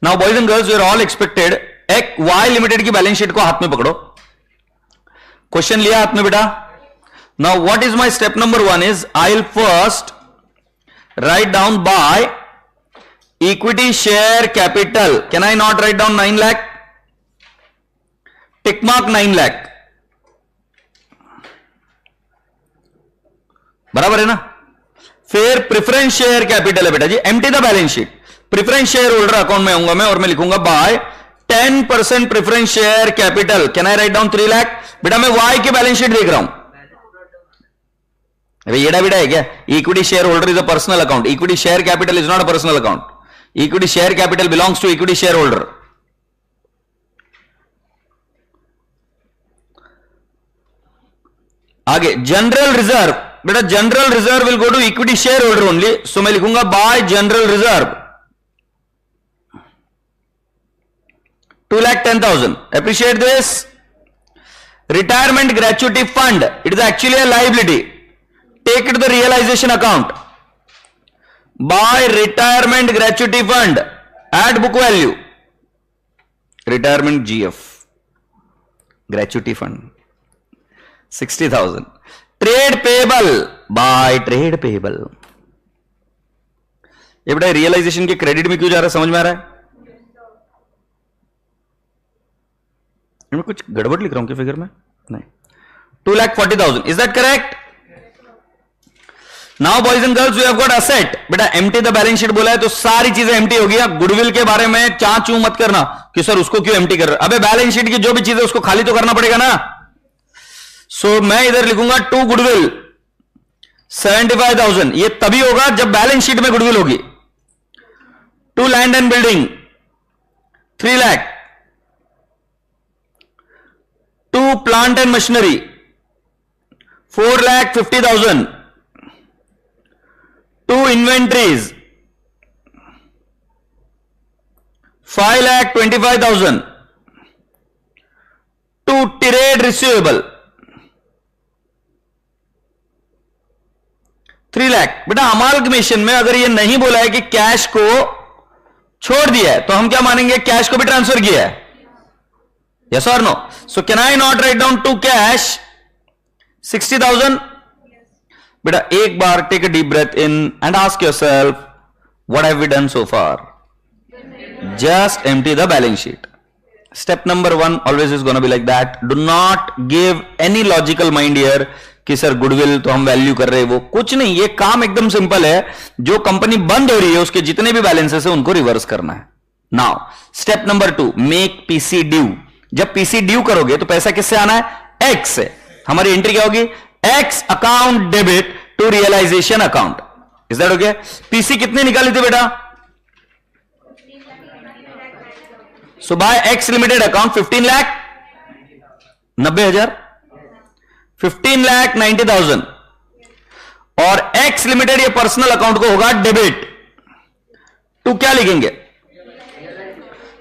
Now boys and girls, you are all expected, एक वाई लिमिटेड की बैलेंस शीट को हाथ में पकड़ो। क्वेश्चन लिया हाथ में बेटा। Now what is my step number 1 is, I will first write down by equity share capital. Can I not write down 9 lakh? Tick mark 9 lakh, बराबर है ना। फिर प्रेफरेंस शेयर कैपिटल है बेटा जी, empty the balance sheet. Preference share holder account में आऊंगा मैं, और मैं लिखूंगा by 10% preference share capital. Can I write down 3 lakh? बेटा मैं वाई की बैलेंस शीट देख रहा हूं। अरे येड़ा बेटा है क्या? Equity share holder is a personal account, equity share capital is not a personal account. Equity share capital belongs to equity share holder. आगे जनरल रिजर्व, बेटा general reserve will go to equity share holder only, so मैं लिखूंगा by general reserve 2,10,000. Appreciate this. Retirement gratuity fund, it is actually a liability. Take it to the realization account. Buy retirement gratuity fund at book value. Retirement GF gratuity fund 60,000. Trade payable, buy trade payable. ये बेटा realisation के credit में क्यों जा रहा है, समझ में आ रहा है? मैं कुछ गड़बड़ लिख रहा हूं क्या फिगर में? नहीं। 2,40,000, is that correct? Now boys and girls, we have got asset. बेटा एम्प्टी द बैलेंस शीट बोला है तो सारी चीजें एम्प्टी हो गई। गुडविल के बारे में चा चू मत करना कि सर उसको क्यों एम्प्टी कर रहे, अबे बैलेंस शीट की जो भी चीज है उसको खाली तो करना पड़ेगा ना। सो मैं इधर लिखूंगा टू गुडविल 75,000। ये तभी होगा जब बैलेंस शीट में गुडविल होगी। To land and building 3 lakh. To plant and machinery 4,50,000. To inventories 5,25,000. To trade receivable 3 lakh. बेटा अमालगमेशन में अगर ये नहीं बोला है कि कैश को छोड़ दिया है तो हम क्या मानेंगे? कैश को भी ट्रांसफर किया है। Yes or no? So can I not write down to cash 60,000? बेटा एक बार take a deep breath in and ask yourself, what have we done so far? Just empty the balance sheet. Step number 1 always is gonna be like that. Do not give any logical mind here कि sir goodwill तो हम value कर रहे हैं, वो कुछ नहीं। ये काम एकदम सिंपल है, जो कंपनी बंद हो रही है उसके जितने भी बैलेंसेस है उनको रिवर्स करना है। Now step number 2, make PC due. जब पीसी ड्यू करोगे तो पैसा किससे आना है? एक्स से। हमारी एंट्री क्या होगी? X account debit to realisation account. Is that okay? PC कितने निकाली थी बेटा? सो by X limited account 15 lakh 90,000, 15,90,000। और एक्स लिमिटेड ये पर्सनल अकाउंट को होगा डेबिट टू क्या लिखेंगे?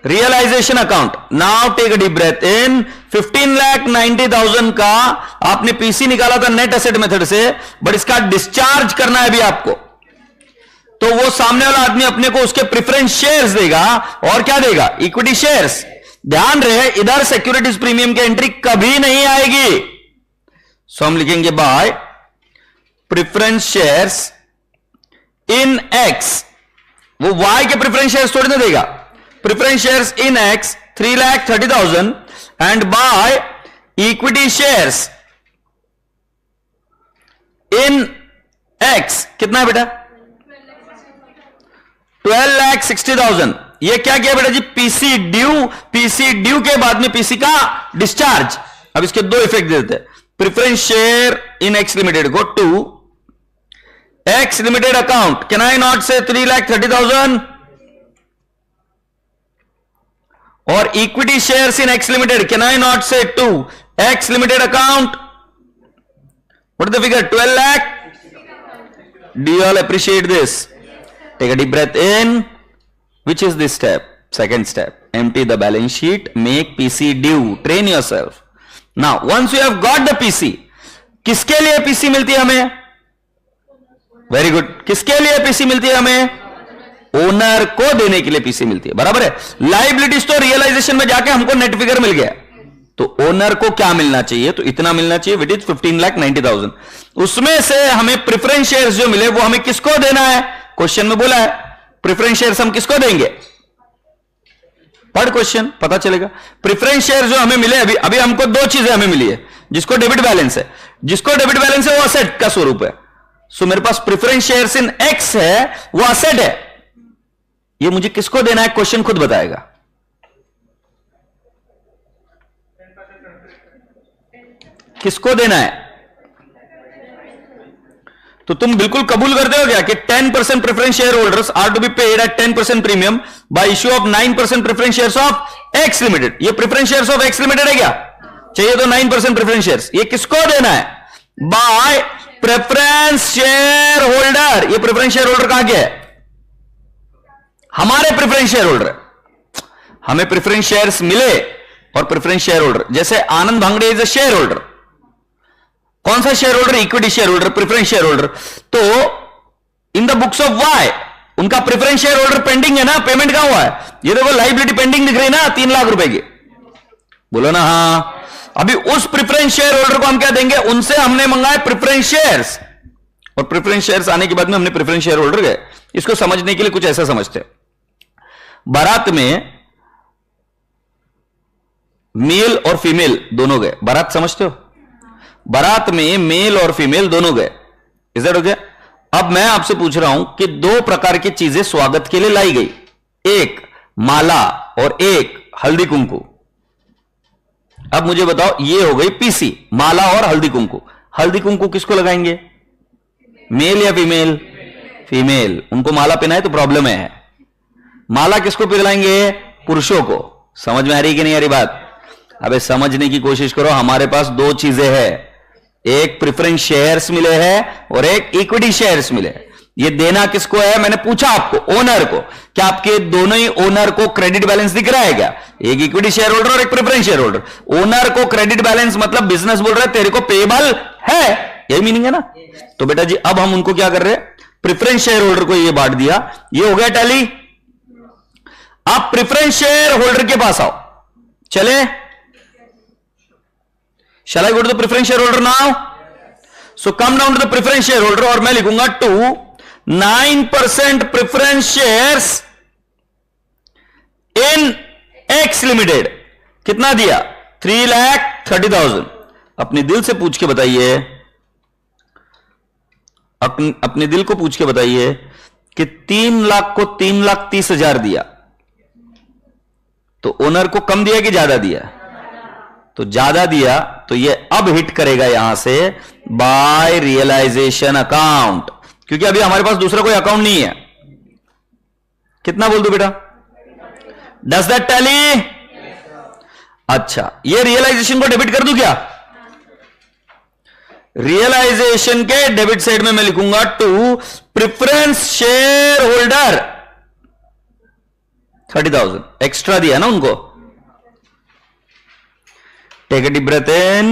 Realisation account. Now take a deep breath in. 15,90,000 का आपने पीसी निकाला था नेट एसेट मेथड से, बट इसका डिस्चार्ज करना है अभी आपको, तो वो सामने वाला आदमी अपने को उसके प्रेफरेंस शेयर्स देगा। और क्या देगा? Equity shares. ध्यान रहे इधर सिक्योरिटीज प्रीमियम की एंट्री कभी नहीं आएगी। सो हम लिखेंगे by preference shares in X. वो वाई के प्रेफरेंस शेयर्स थोड़ी ना देगा। Preference shares in X 3,30,000 and by equity shares in X कितना है बेटा? 12,60,000। ये क्या किया बेटा जी? PC due. पीसी ड्यू के बाद में पीसी का डिस्चार्ज। अब इसके दो इफेक्ट देते हैं। Preference share in X limited go to X limited account. Can I not say 3,30,000? और equity shares in X limited can I not say to X limited account? What is the figure? 12 lakh Do you all appreciate this? Take a deep breath in. Which is this step? Second step. Empty the balance sheet. Make PC due. Train yourself. Now, once you have got the PC, किसके लिए PC मिलती है हमें? Very good. किसके लिए PC मिलती है हमें? ओनर को देने के लिए PC मिलती है. बराबर है. लाइबिलिटीज तो रियलाइजेशन में जाके हमको नेट फिगर मिल गया. तो ओनर को क्या मिलना चाहिए? तो इतना मिलना चाहिए, विच इज 15,90,000. उसमें से हमें प्रेफरेंस शेयर्स जो मिले वो हमें किसको देना है? क्वेश्चन में बोला है प्रेफरेंस शेयर्स हम किसको देंगे? पढ़ क्वेश्चन, पता चलेगा. प्रेफरेंस शेयर जो हमें मिले, अभी हमको दो चीजें हमें मिली है. जिसको डेबिट बैलेंस है, वो असेट का स्वरूप है. सो मेरे पास प्रेफरेंस शेयर्स इन एक्स है, वो असेट है. ये मुझे किसको देना है? क्वेश्चन खुद बताएगा. किसको देना है? तो तुम बिल्कुल कबूल करते हो क्या कि 10% preference share holders are to be paid at 10% premium by issue of 9% preference shares of X limited. ये preference shares of X limited है क्या? चाहिए तो 9% प्रेफरेंस शेयर्स. ये किसको देना है? By preference share holder. ये प्रेफरेंस शेयर होल्डर कहां के है? हमारे प्रेफरेंस शेयर होल्डर. हमें प्रेफरेंस शेयर्स मिले और प्रेफरेंस शेयर होल्डर, जैसे Anand Bhangade is a share holder. कौन सा share holder? Equity share holder, preference share holder. तो in the books of Y उनका प्रेफरेंस शेयर होल्डर पेंडिंग है ना, पेमेंट कहां हुआ है? ये देखो लाइबिलिटी पेंडिंग दिख रही है ना, 3 लाख रुपए की. बोलो ना हां. अभी उस प्रेफरेंस शेयर होल्डर को हम क्या देंगे? उनसे हमने मंगाए प्रेफरेंस शेयर्स, और प्रेफरेंस शेयर्स आने के बाद में हमने प्रेफरेंस शेयर होल्डर गए. इसको समझने के लिए कुछ ऐसा समझते, बारात में मेल और फीमेल दोनों गए. बारात समझते हो? बारात में मेल और फीमेल दोनों गए. Is that okay? अब मैं आपसे पूछ रहा हूं कि 2 प्रकार की चीजें स्वागत के लिए लाई गई. एक माला और एक हल्दी कुंकू. अब मुझे बताओ, ये हो गई पीसी, माला और हल्दी कुंकू. हल्दी कुंकू किसको लगाएंगे? मेल या फीमेल? फीमेल. उनको माला पहनाए तो प्रॉब्लम है. माला किसको पिघलाएंगे? पुरुषों को. समझ में आ रही कि नहीं आ रही बात? अबे समझने की कोशिश करो. हमारे पास 2 चीजें हैं, एक प्रेफरेंस शेयर्स मिले हैं और एक इक्विटी शेयर्स मिले. ये देना किसको है? मैंने पूछा आपको, ओनर को. क्या आपके दोनों ही ओनर को क्रेडिट बैलेंस दिख रहा है क्या? एक इक्विटी शेयर होल्डर और एक प्रेफरेंस शेयर होल्डर. ओनर को क्रेडिट बैलेंस मतलब बिजनेस बोल रहा है तेरे को पेबल है, यही मीनिंग है ना. तो बेटा जी अब हम उनको क्या कर रहे हैं? प्रेफरेंस शेयर होल्डर को ये बांट दिया. ये हो गया टैली. आप प्रेफरेंस शेयर होल्डर के पास आओ. चले, shall I go to the preference shareholder now? So come down to the preference shareholder और मैं लिखूंगा to 9% preference shares in X Limited. कितना दिया? 3,30,000. अपने दिल से पूछ के बताइए, अपने दिल को पूछ के बताइए कि 3 लाख को 3,30,000 दिया तो ओनर को कम दिया कि ज्यादा दिया? तो ज्यादा दिया. तो ये अब हिट करेगा यहां से बाय रियलाइजेशन अकाउंट, क्योंकि अभी हमारे पास दूसरा कोई अकाउंट नहीं है. कितना बोल दो बेटा? Does that tally? अच्छा, ये रियलाइजेशन को डेबिट कर दूं क्या? रियलाइजेशन के डेबिट साइड में मैं लिखूंगा to preference share holder 30,000. Extra दिया ना उनको. Take a deep breath in.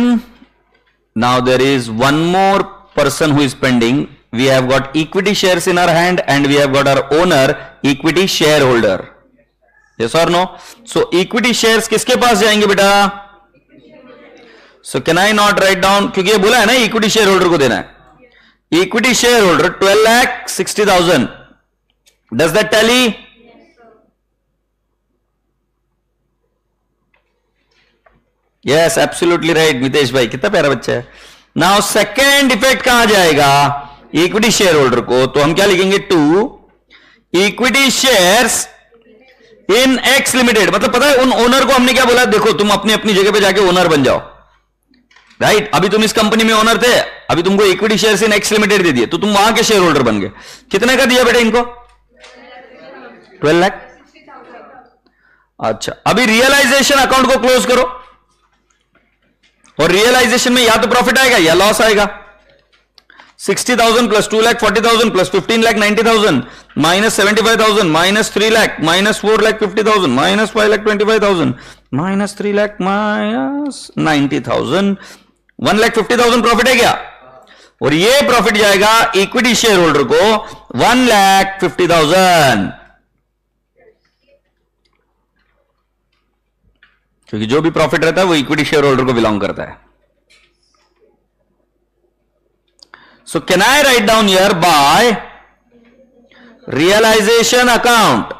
Now there is one more person who is pending. We have got equity shares in our hand and we have got our owner, equity shareholder. Yes or no? So equity shares किसके पास जाएंगे बेटा? So can I not write down? क्योंकि ये बोला है ना equity shareholder को देना है. Equity shareholder 12,60,000. Does that tally? Yes absolutely right Mitesh भाई, कितना प्यारा बच्चा है. नाउ सेकेंड इफेक्ट कहां जाएगा? इक्विटी शेयर होल्डर को. तो हम क्या लिखेंगे? To equity shares in X limited. मतलब पता है उन ओनर को हमने क्या बोला? देखो तुम अपनी अपनी जगह पे जाके ओनर बन जाओ. राइट? अभी तुम इस कंपनी में ओनर थे, अभी तुमको equity shares in X limited दे दिए तो तुम वहां के शेयर होल्डर बन गए. कितने का दिया बेटा इनको? 12 लाख. अच्छा, अभी रियलाइजेशन अकाउंट को क्लोज करो और रियलाइजेशन में या तो प्रॉफिट आएगा या लॉस आएगा. 60,000 plus 2,40,000 plus 15,90,000 minus 75,000 minus 3 lakh minus 4,50,000 minus 5,25,000 minus 3 lakh minus 90,000 1,50,000 profit है क्या? और ये प्रॉफिट जाएगा इक्विटी शेयर होल्डर को 1,50,000, क्योंकि जो भी प्रॉफिट रहता है वो इक्विटी शेयर होल्डर को बिलोंग करता है. So can I write down here by realization account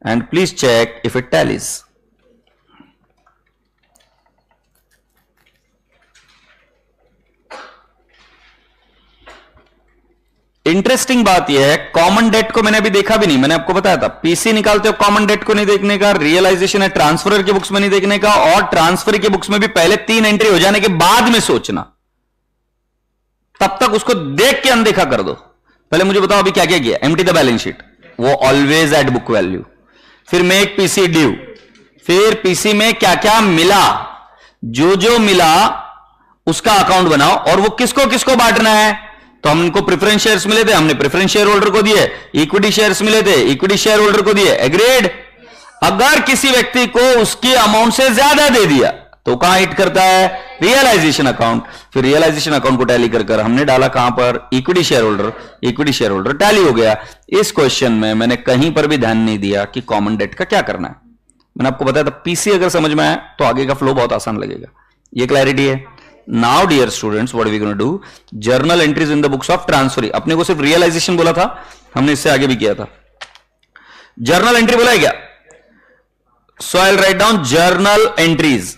and please check if it tallies. Interesting बात यह है, कॉमन डेट को मैंने अभी देखा भी नहीं. मैंने आपको बताया था पीसी निकालते हो कॉमन डेट को नहीं देखने का, रियलाइजेशन है ट्रांसफर की बुक्स में नहीं देखने का, और ट्रांसफर की बुक्स में भी पहले 3 एंट्री हो जाने के बाद में सोचना. तब तक उसको देख के अनदेखा कर दो. पहले मुझे बताओ अभी क्या क्या किया. एम्प्टी द बैलेंस शीट, वो ऑलवेज एट बुक वैल्यू. फिर मेक पीसी ड्यू, फिर पीसी में क्या क्या मिला, जो जो मिला उसका अकाउंट बनाओ. और वो किसको किसको बांटना है, तो हमको प्रेफरेंस शेयर्स मिले थे, हमने प्रेफरेंस शेयर होल्डर को दिए. इक्विटी शेयर्स मिले थे, इक्विटी शेयर होल्डर को दिए. एग्रीड. अगर किसी व्यक्ति को उसकी अमाउंट से ज्यादा दे दिया तो कहां हिट करता है, रियलाइजेशन अकाउंट. फिर रियलाइजेशन अकाउंट को टैली कर हमने डाला कहां पर, equity share holder. Equity share holder tally हो गया. इस क्वेश्चन में मैंने कहीं पर भी ध्यान नहीं दिया कि कॉमन डेट का क्या करना है. मैंने आपको बताया था पीसी अगर समझ में आए तो आगे का फ्लो बहुत आसान लगेगा. ये क्लैरिटी है. Now dear students, what we gonna do, journal entries in the books of transfer. अपने को सिर्फ रियलाइजेशन बोला था, हमने इससे आगे भी किया था. जर्नल एंट्री बोला है क्या? So I will write down journal entries.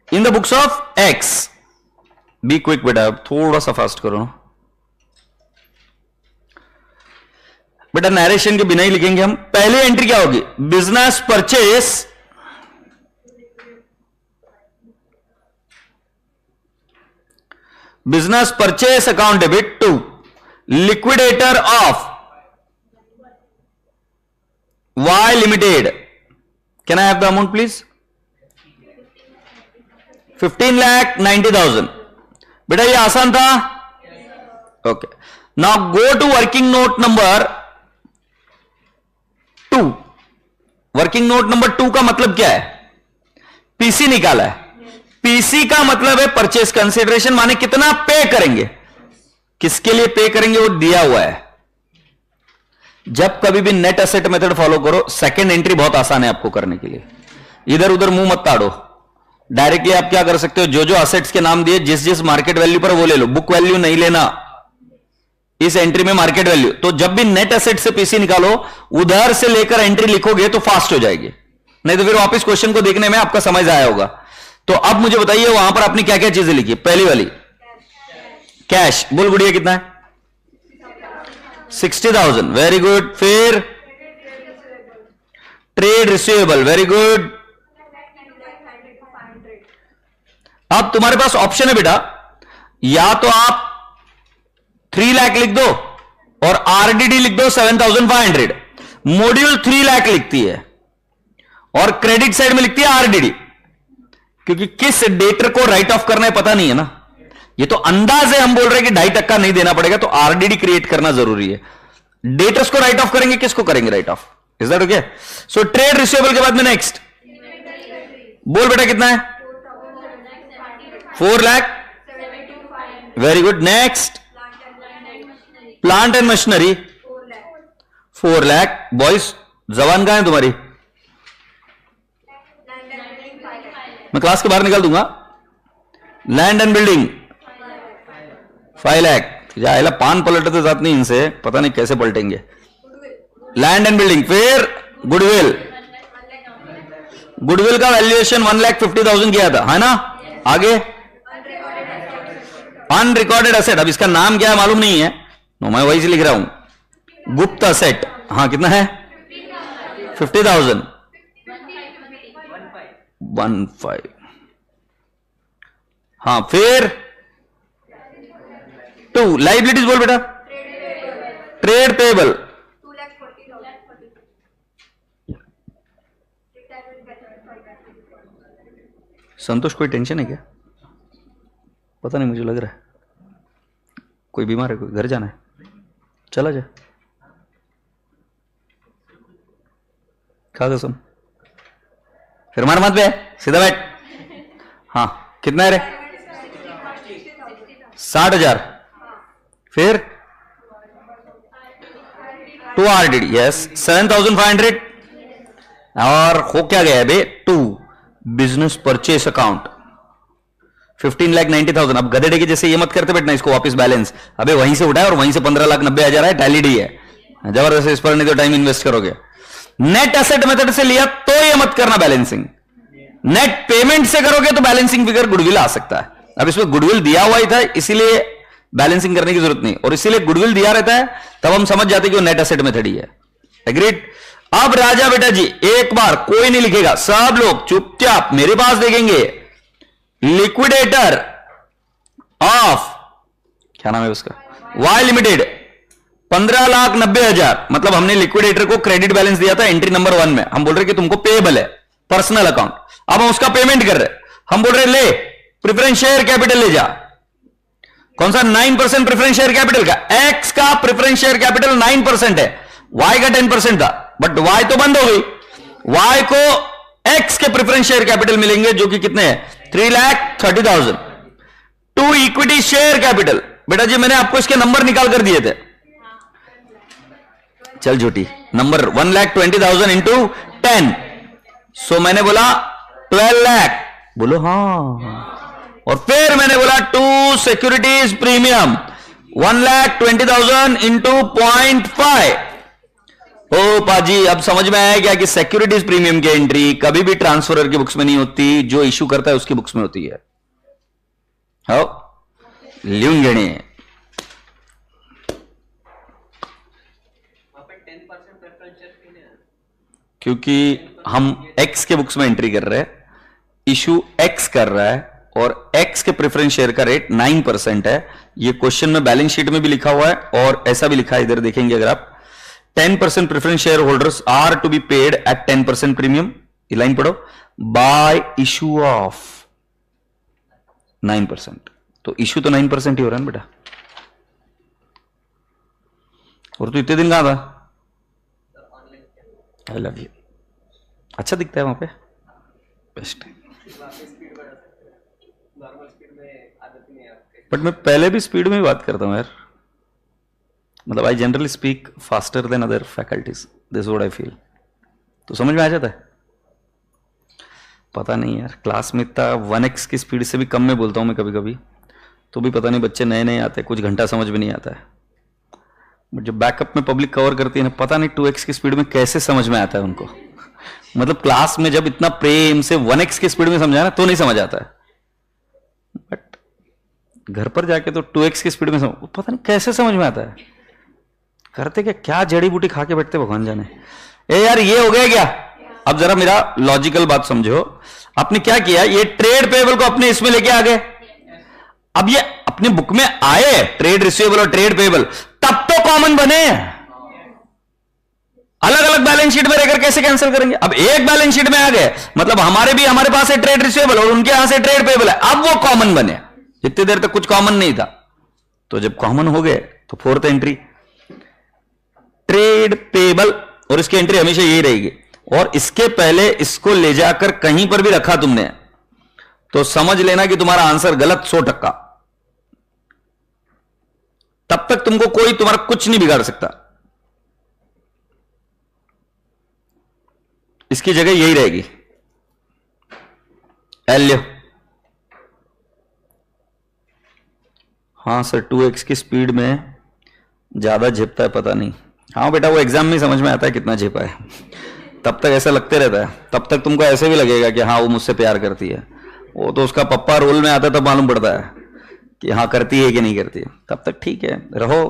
In the books of X. Be quick बेटा, थोड़ा सा फास्ट करो बेटा, नरेशन के बिना ही लिखेंगे हम. पहली एंट्री क्या होगी, business purchase account debit to liquidator of Y limited. Can I have the amount please? 15,90,000. बेटा ये आसान था. Okay, now go to working note number 2. Working note number 2 का मतलब क्या है, पीसी निकाला है. पीसी का मतलब है परचेस कंसिडरेशन, माने कितना पे करेंगे, किसके लिए पे करेंगे वो दिया हुआ है. जब कभी भी नेट एसेट मेथड फॉलो करो, सेकंड एंट्री बहुत आसान है आपको करने के लिए. इधर उधर मुंह मत ताड़ो. डायरेक्टली आप क्या कर सकते हो, जो जो असेट्स के नाम दिए जिस जिस मार्केट वैल्यू पर वो ले लो. बुक वैल्यू नहीं लेना इस एंट्री में, मार्केट वैल्यू. तो जब भी नेट एसेट से पीसी निकालो उधर से लेकर एंट्री लिखोगे तो फास्ट हो जाएगी, नहीं तो फिर वापस क्वेश्चन को देखने में आपका समझ आया होगा. तो अब मुझे बताइए वहां पर आपने क्या क्या चीजें लिखी. पहली वाली कैश. बोल गुड़िया कितना है? 60,000. Very good. फिर ट्रेड रिसीवेबल. Very good. अब तुम्हारे पास ऑप्शन है बेटा, या तो आप 3 लाख लिख दो और आरडीडी लिख दो 7,500. मॉड्यूल 3 लाख लिखती है और क्रेडिट साइड में लिखती है आरडीडी, क्योंकि किस डेटर को राइट ऑफ करना है पता नहीं है ना. ये तो अंदाज है, हम बोल रहे हैं कि 2.5% नहीं देना पड़ेगा, तो आरडीडी क्रिएट करना जरूरी है. डेटर्स को राइट ऑफ करेंगे, किसको करेंगे right of? Is that okay? So trade receivable के बाद में नेक्स्ट बोल बेटा कितना है? 4 lakh. Very good. Next plant and machinery 4 lakh. Boys जबान कहां है तुम्हारी? मैं क्लास के बाहर निकाल दूंगा. Land and building 5 lakh. यार पान पलटते जात नहीं इनसे, पता नहीं कैसे पलटेंगे. Land and building. फिर गुडविल. गुडविल का वैल्यूएशन 1,50,000 किया था, है ना. आगे अनरिकॉर्डेड असेट. अब इसका नाम क्या है मालूम नहीं है, मैं वही से लिख रहा हूं. गुप्त असेट. हाँ कितना है? 50,000. 15. हाँ फिर 2 लाइबिलिटीज. बोल बेटा. ट्रेड पेबल संतोष कोई टेंशन है क्या? पता नहीं, मुझे लग रहा है कोई बीमार है, कोई घर जाना है, चला जा। खा कसम, फिर मार मत बे, सीधा बैठ। हाँ कितना है रे? 60,000। फिर 2 RDD, यस 7,500। और हो क्या गया बे? 2 बिजनेस परचेस अकाउंट 15,90,000। अब गधेड़े के जैसे ये मत करते बैठना इसको वापस बैलेंस। अबे वहीं से उठाए और वहीं से 15,90,000 है, टैली डी है। जबरदस्त, इस पर नहीं तो टाइम इन्वेस्ट करोगे। नेट एसेट मेथड से लिया तो ये मत करना बैलेंसिंग। नेट पेमेंट से करोगे तो बैलेंसिंग फिगर गुडविल आ सकता है। अब इसमें गुडविल दिया हुआ ही था, इसीलिए बैलेंसिंग करने की जरूरत नहीं, और इसीलिए गुडविल दिया रहता है, तब हम समझ जाते कि वो नेट एसेट मेथड ही है। एग्रीड? अब राजा बेटा जी, एक बार कोई नहीं लिखेगा, सब लोग चुपचाप मेरे पास देखेंगे। लिक्विडेटर ऑफ, क्या नाम है उसका, वाई लिमिटेड, 15,90,000। मतलब हमने लिक्विडेटर को क्रेडिट बैलेंस दिया था एंट्री नंबर 1 में। हम बोल रहे कि तुमको पेएबल है, पर्सनल अकाउंट। अब हम उसका पेमेंट कर रहे, हम बोल रहे ले प्रेफरेंस शेयर कैपिटल ले जा। कौन सा? 9% प्रेफरेंस शेयर कैपिटल का। एक्स का प्रेफरेंस शेयर कैपिटल 9% है, वाई का 10% था, बट वाई तो बंद हो गई। वाई को एक्स के प्रेफरेंस शेयर कैपिटल मिलेंगे जो कि कितने हैं? 3,30,000। 2 इक्विटी शेयर कैपिटल। बेटा जी मैंने आपको इसके नंबर निकाल कर दिए थे, चल झूठी। नंबर 1,20,000 इंटू 10, सो मैंने बोला 12 लाख। बोलो हाँ। और फिर मैंने बोला 2 सिक्योरिटीज प्रीमियम 1,20,000 इंटू 0.5। ओ पाजी, अब समझ में आया क्या कि सिक्योरिटीज प्रीमियम की एंट्री कभी भी ट्रांसफरर की बुक्स में नहीं होती, जो इश्यू करता है उसकी बुक्स में होती है। हो लिहून घेणे। क्योंकि हम एक्स के बुक्स में एंट्री कर रहे हैं, इशू एक्स कर रहा है, और एक्स के प्रेफरेंस शेयर का रेट 9% है। ये क्वेश्चन में बैलेंस शीट में भी लिखा हुआ है, और ऐसा भी लिखा है, इधर देखेंगे अगर आप, 10% preference share holders are to be paid at 10% premium. ये लाइन पढ़ो, बाय इशू ऑफ 9%। तो इशू तो 9% ही हो रहा है ना बेटा। और तू इतने दिन कहां था? I love you. अच्छा दिखता है वहां पे, बेस्ट है। बट मैं पहले भी स्पीड में ही बात करता हूं यार, मतलब I generally speak faster than other faculties, this what I feel. तो समझ में आ जाता है? पता नहीं यार, क्लास में इतना 1x की स्पीड से भी कम में बोलता हूं मैं कभी कभी, तो भी पता नहीं, बच्चे नए नए आते हैं, कुछ घंटा समझ में नहीं आता है। बट जब बैकअप में पब्लिक कवर करती है ना, पता नहीं 2x की स्पीड में कैसे समझ में आता है उनको। मतलब क्लास में जब इतना प्रेम से 1x की स्पीड में समझाना तो नहीं समझ आता है, बट घर पर जाके तो 2x की स्पीड में समझ, पता नहीं कैसे समझ में आता है। करते क्या जड़ी बूटी खा के बैठते भगवान जाने। ए यार ये हो गया क्या? अब जरा मेरा लॉजिकल बात समझो। आपने क्या किया, ये ट्रेड पेबल को अपने इसमें लेके आ गए। अब ये अपने बुक में आए ट्रेड रिसीवेबल और ट्रेड पेबल, तब तो कॉमन बने। अलग अलग बैलेंस शीट में रहकर कैसे कैंसिल करेंगे? अब एक बैलेंस शीट में आ गए, मतलब हमारे पास है ट्रेड रिसीवेबल और उनके यहां से ट्रेड पेबल है, अब वो कॉमन बने। इतनी देर तक कुछ कॉमन नहीं था, तो जब कॉमन हो गए तो फोर्थ एंट्री ट्रेड पेबल, और इसकी एंट्री हमेशा यही रहेगी। और इसके पहले इसको ले जाकर कहीं पर भी रखा तुमने तो समझ लेना कि तुम्हारा आंसर गलत 100%। तब तक तुमको कोई तुम्हारा कुछ नहीं बिगाड़ सकता। इसकी जगह यही रहेगी एल। हाँ सर, 2x की स्पीड में ज्यादा झेपता है, पता नहीं। हाँ बेटा, वो एग्जाम में समझ में आता है कितना झेपा है। तब तक ऐसा लगते रहता है, तब तक तुमको ऐसे भी लगेगा कि हाँ वो मुझसे प्यार करती है। वो तो उसका पप्पा रोल में आता है तब मालूम पड़ता है कि हाँ करती है कि नहीं करती है। तब तक ठीक है, रहो।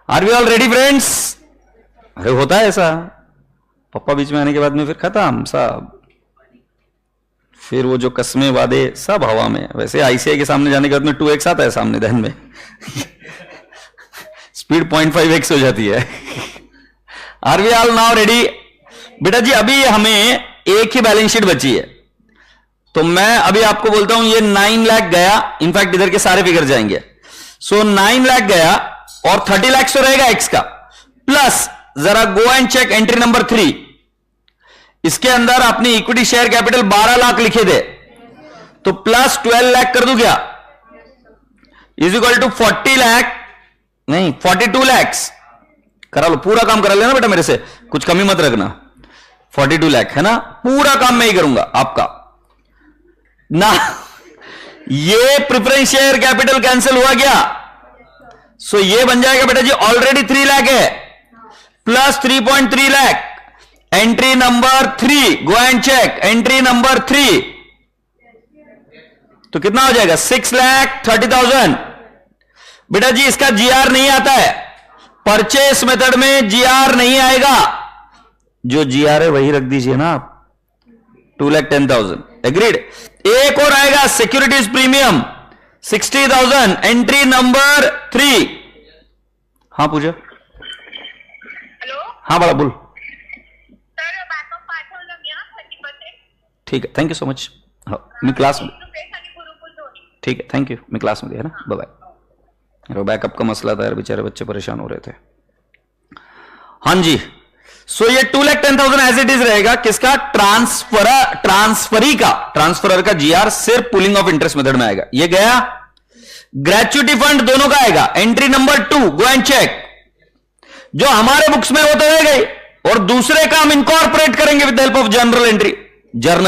Are we all ready friends? अरे होता है ऐसा, पप्पा बीच में आने के बाद में फिर खत्म सब, फिर वो जो कस्में वादे सब हवा में। वैसे आईसीआई के सामने जाने के बाद में 2x आता है सामने ध्यान में स्पीड 0.5x हो जाती है। Are we all now ready? बेटा जी अभी हमें एक ही बैलेंस शीट बची है, तो मैं अभी आपको बोलता हूं ये 9 लाख गया, इनफैक्ट इधर के सारे फिगर जाएंगे। सो 9 लाख गया और 30 लाख तो रहेगा एक्स का, प्लस जरा go and check entry number 3, इसके अंदर अपनी इक्विटी शेयर कैपिटल 12 लाख लिखे थे, तो प्लस 12 लाख कर दूं क्या, इज इक्वल टू 40 लाख, नहीं 42 लैक्स, करा लो, पूरा काम करा लेना बेटा मेरे से, कुछ कमी मत रखना। 42 लाख है ना, पूरा काम मैं ही करूंगा आपका ना। ये प्रेफरेंस शेयर कैपिटल कैंसिल हुआ क्या, सो ये बन जाएगा बेटा जी ऑलरेडी 3 लाख है, plus 3.3 lakh, entry number 3, go and check entry number 3, तो कितना हो जाएगा 6,30,000। बेटा जी इसका जीआर नहीं आता है, परचेस मेथड में जीआर नहीं आएगा, जो जीआर है वही रख दीजिए ना आप, 2,10,000, एग्रीड। एक और आएगा सिक्योरिटीज प्रीमियम 60,000, एंट्री नंबर 3। हाँ पूजा, हॅलो हाँ बड़ा बोल, सर बॅकअप पाठवलं मी 30%. ठीक है, थैंक यू सो मच। हाँ मी क्लास में, रुपेश आणि गुरुकुल दोन्ही. ठीक है, थैंक यू, मैं क्लास में है ना, बाय बाय। बैकअप का मसला था यार, बेचारे बच्चे परेशान हो रहे थे। हाँ जी, सो ये 2,10,000 एज इट इज रहेगा, किसका, ट्रांसफरर का जीआर सिर्फ पुलिंग ऑफ इंटरेस्ट मेथड में आएगा, ये गया। ग्रेचुइटी फंड दोनों का आएगा, entry number 2, go and check, जो हमारे बुक्स में वो तो रह गई, और दूसरे का हम इनकॉर्पोरेट करेंगे with help of journal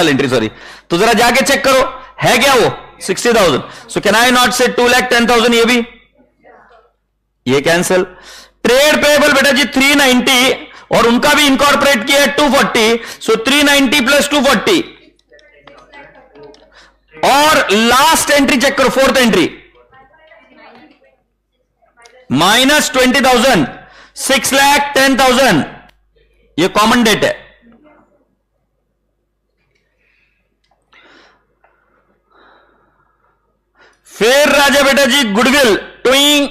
entry sorry, तो जरा जाके चेक करो है क्या वो 60,000। सो कैन आई नॉट से 2,10,000, ये भी, ये कैंसिल। ट्रेड पेएबल बेटा जी 390, और उनका भी इनकॉर्पोरेट किया है 240, सो 390 प्लस 240, और लास्ट एंट्री चेक करो, फोर्थ एंट्री माइनस 20,000, 6,10,000, ये कॉमन डेट है। फिर राजा बेटा जी गुडविल टूइंग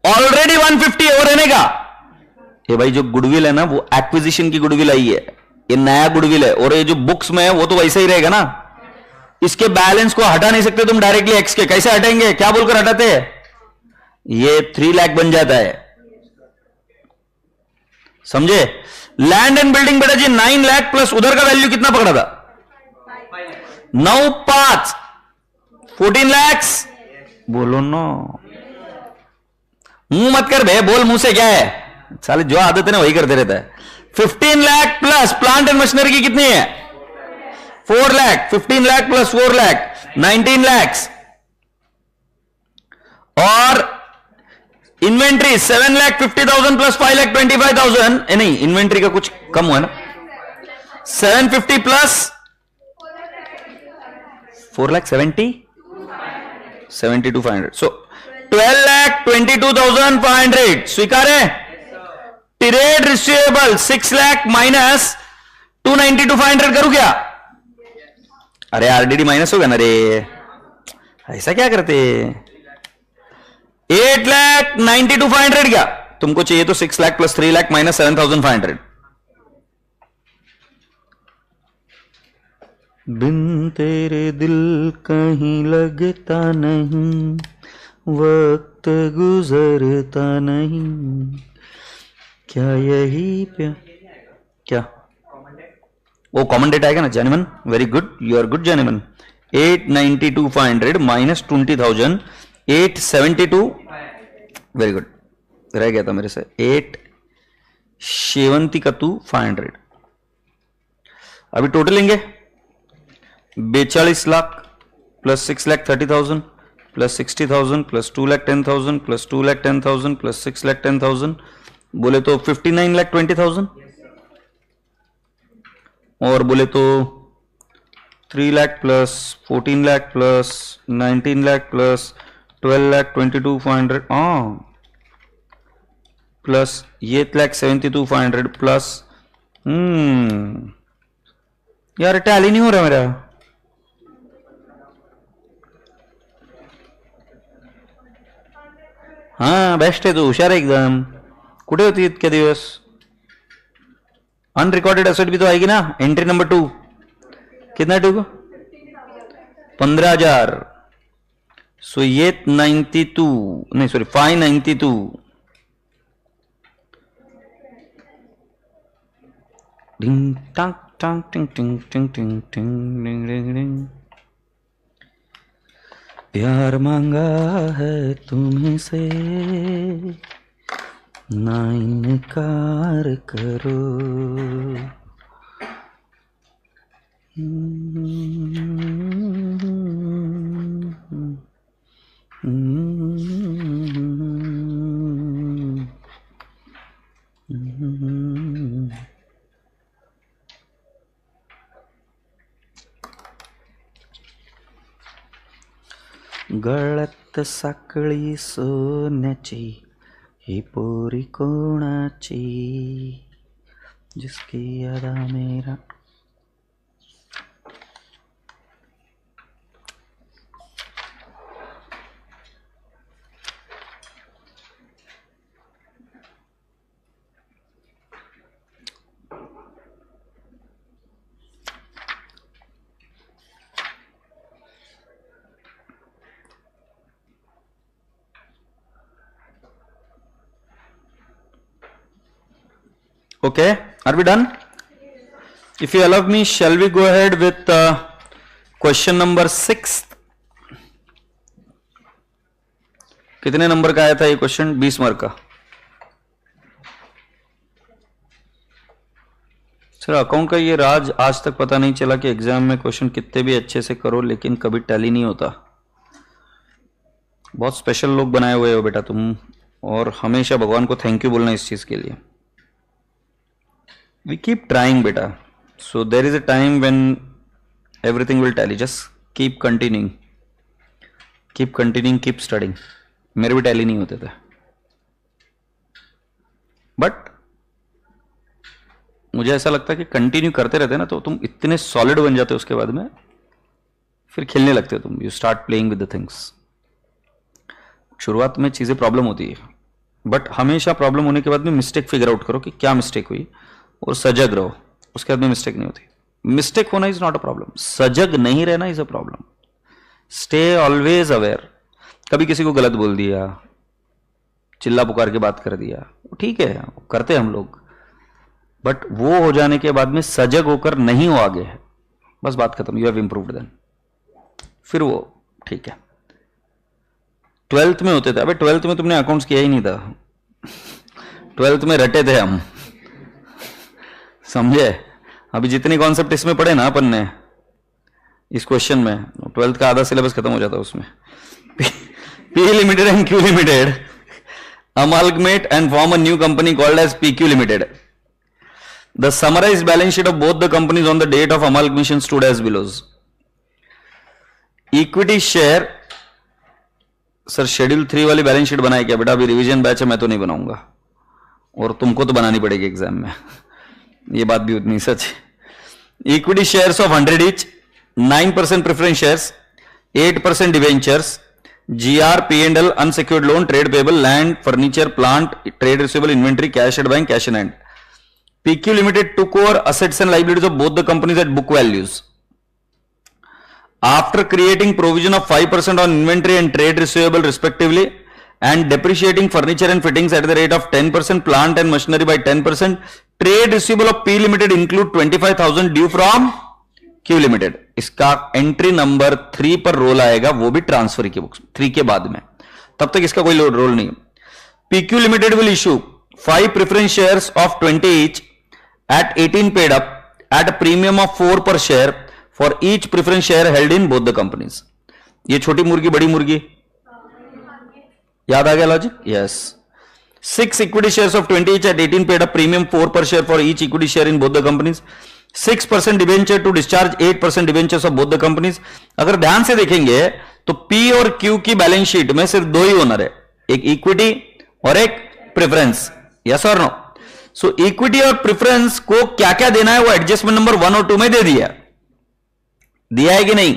ऑलरेडी 150 और रहने का, ये भाई जो गुडविल है ना वो एक्विजिशन की गुडविल आई है, ये नया गुडविल है, और ये जो बुक्स में है वो तो वैसे ही रहेगा ना, इसके बैलेंस को हटा नहीं सकते तुम डायरेक्टली एक्स के, कैसे हटाएंगे, क्या बोलकर हटाते हैं, ये 3 लाख बन जाता है, समझे। लैंड एंड बिल्डिंग बेटा जी 9 लाख प्लस उधर का वैल्यू कितना पकड़ा था, 9,5, 14 लाख, बोलो ना, मुंह मत कर भे, बोल मुंह से क्या है, साले जो आदत है ना वही करते रहता है। 15 lakh plus plant and machinery की कितनी है, 4 लाख, 15 लाख प्लस 4 लाख 19 लाख, और इन्वेंट्री 7,50,000 प्लस 5,25,000, नहीं इन्वेंट्री का कुछ कम हुआ ना, 750 प्लस 4,70,000, 72,500, सो 12,22,500 स्वीकार है। ट्रेड रिसीवेबल 6 लाख माइनस 292,500 करूं क्या, अरे आरडीडी माइनस होगा ना रे, ऐसा क्या करते, 8,92,500 क्या, तुमको चाहिए तो 6 लाख प्लस 3 लाख माइनस 7,500। बिन तेरे दिल कहीं लगता नहीं, वक्त गुजरता नहीं, क्या यही क्या वो कॉमन डेट आएगा ना, जानिमन, very good, you are good जानिमन। 892,500 माइनस 20,000, 872, वेरी गुड, रह गया था मेरे से 8,72,500। अभी टोटल लेंगे 42 lakh plus 6,30,000 plus 60,000 plus 2,10,000 plus 2,10,000 plus 6,10,000, बोले तो 59,20,000, और बोले तो 3 lakh plus 14 lakh plus 19 lakh plus 12,22,500, plus ये 8,72,500 प्लस, यार टैली नहीं हो रहा मेरा, हाँ बेस्ट आहे तू, हुशार एकदम, कुठे होती इतके दिवस, अनरिकॉर्डेड एसेट भी तो आएगी ना, एंट्री नंबर 2 कितना टू को 15,000। सो ये 92 नहीं सॉरी 592 डिंग टांग टांग टिंग टिंग टिंग टिंग टिंग डिंग डिंग डिंग। प्यार मांगा है तुम्हें से ना इनकार करो। गळ्यात साखळी सोन्याची ही पोरी कोणाची जिसकी अदा मेरा। Okay, are we done? If you allow me, shall we go ahead with question number 6? कितने नंबर का आया था ये क्वेश्चन? 20 मार्क का। सर अकाउंट का ये राज आज तक पता नहीं चला कि एग्जाम में क्वेश्चन कितने भी अच्छे से करो लेकिन कभी टैली नहीं होता। बहुत स्पेशल लोग बनाए हुए हो बेटा तुम, और हमेशा भगवान को थैंक यू बोलना इस चीज के लिए। We keep trying beta, so there is a time when everything will tally. Just keep continuing, keep studying. मेरे भी टैली नहीं होते थे, बट मुझे ऐसा लगता है कि कंटिन्यू करते रहते ना तो तुम इतने सॉलिड बन जाते हो, उसके बाद में फिर खेलने लगते हो तुम। You start playing with the things. शुरुआत में चीजें प्रॉब्लम होती है, बट हमेशा प्रॉब्लम होने के बाद में मिस्टेक फिगर आउट करो कि क्या मिस्टेक हुई और सजग रहो, उसके बाद में मिस्टेक नहीं होती। मिस्टेक होना इज नॉट अ प्रॉब्लम, सजग नहीं रहना is a problem. Stay always aware. कभी किसी को गलत बोल दिया, चिल्ला पुकार के बात कर दिया, ठीक है करते हैं हम लोग, बट वो हो जाने के बाद में सजग होकर नहीं हो आगे है, बस बात खत्म। यू हैव इंप्रूव्ड देन, फिर वो ठीक है। 12th में होते थे, अबे 12th में तुमने अकाउंट्स किया ही नहीं था, 12th में रटे थे हम, समझे? अभी जितने कॉन्सेप्ट इसमें पढ़े ना अपन ने इस क्वेश्चन में, 12th का आधा सिलेबस खत्म हो जाता है उसमें। P Limited and Q Limited amalgamate and form a new company called as PQ Limited. The summarized balance sheet of both the companies on the date of amalgamation stood as below. Equity share, sir schedule 3 वाली balance sheet बनाए क्या बेटा? अभी revision batch है, मैं तो नहीं बनाऊंगा, और तुमको तो बनानी पड़ेगी एग्जाम में, ये बात भी उतनी सच। Equity shares of 100 each, 9% preference shares, 8% debentures, GR P&L unsecured loan, trade payable, land, furniture, plant, trade receivable, inventory, cash at bank, cash in hand. PQ Limited took over assets and liabilities of both the companies at book values. After creating provision of 5% on inventory and trade receivable respectively, and depreciating furniture and fittings at the rate of 10%, plant and machinery by 10%, trade receivable of P Limited include 25,000 due from Q Limited. इसका entry number 3 पर role आएगा, वो भी transfer की books 3 के बाद में, तब तक इसका कोई रोल नहीं। PQ Limited will issue 5 preference shares of 20 each at 18 paid up at a premium of 4 per share for each preference share held in both the companies. ये छोटी मुर्गी बड़ी मुर्गी याद आ गया logic? Yes. 6 equity shares of 20 each at 18 paid up premium 4 per share for each equity share in both the companies. 6% debenture to discharge 8% debentures of both the companies. अगर ध्यान से देखेंगे तो P और Q की बैलेंस शीट में सिर्फ 2 ही owner है, एक इक्विटी और एक प्रेफरेंस। यस और नो? सो इक्विटी और प्रेफरेंस को क्या क्या देना है वो एडजस्टमेंट नंबर 1 और 2 में दे दिया है कि नहीं?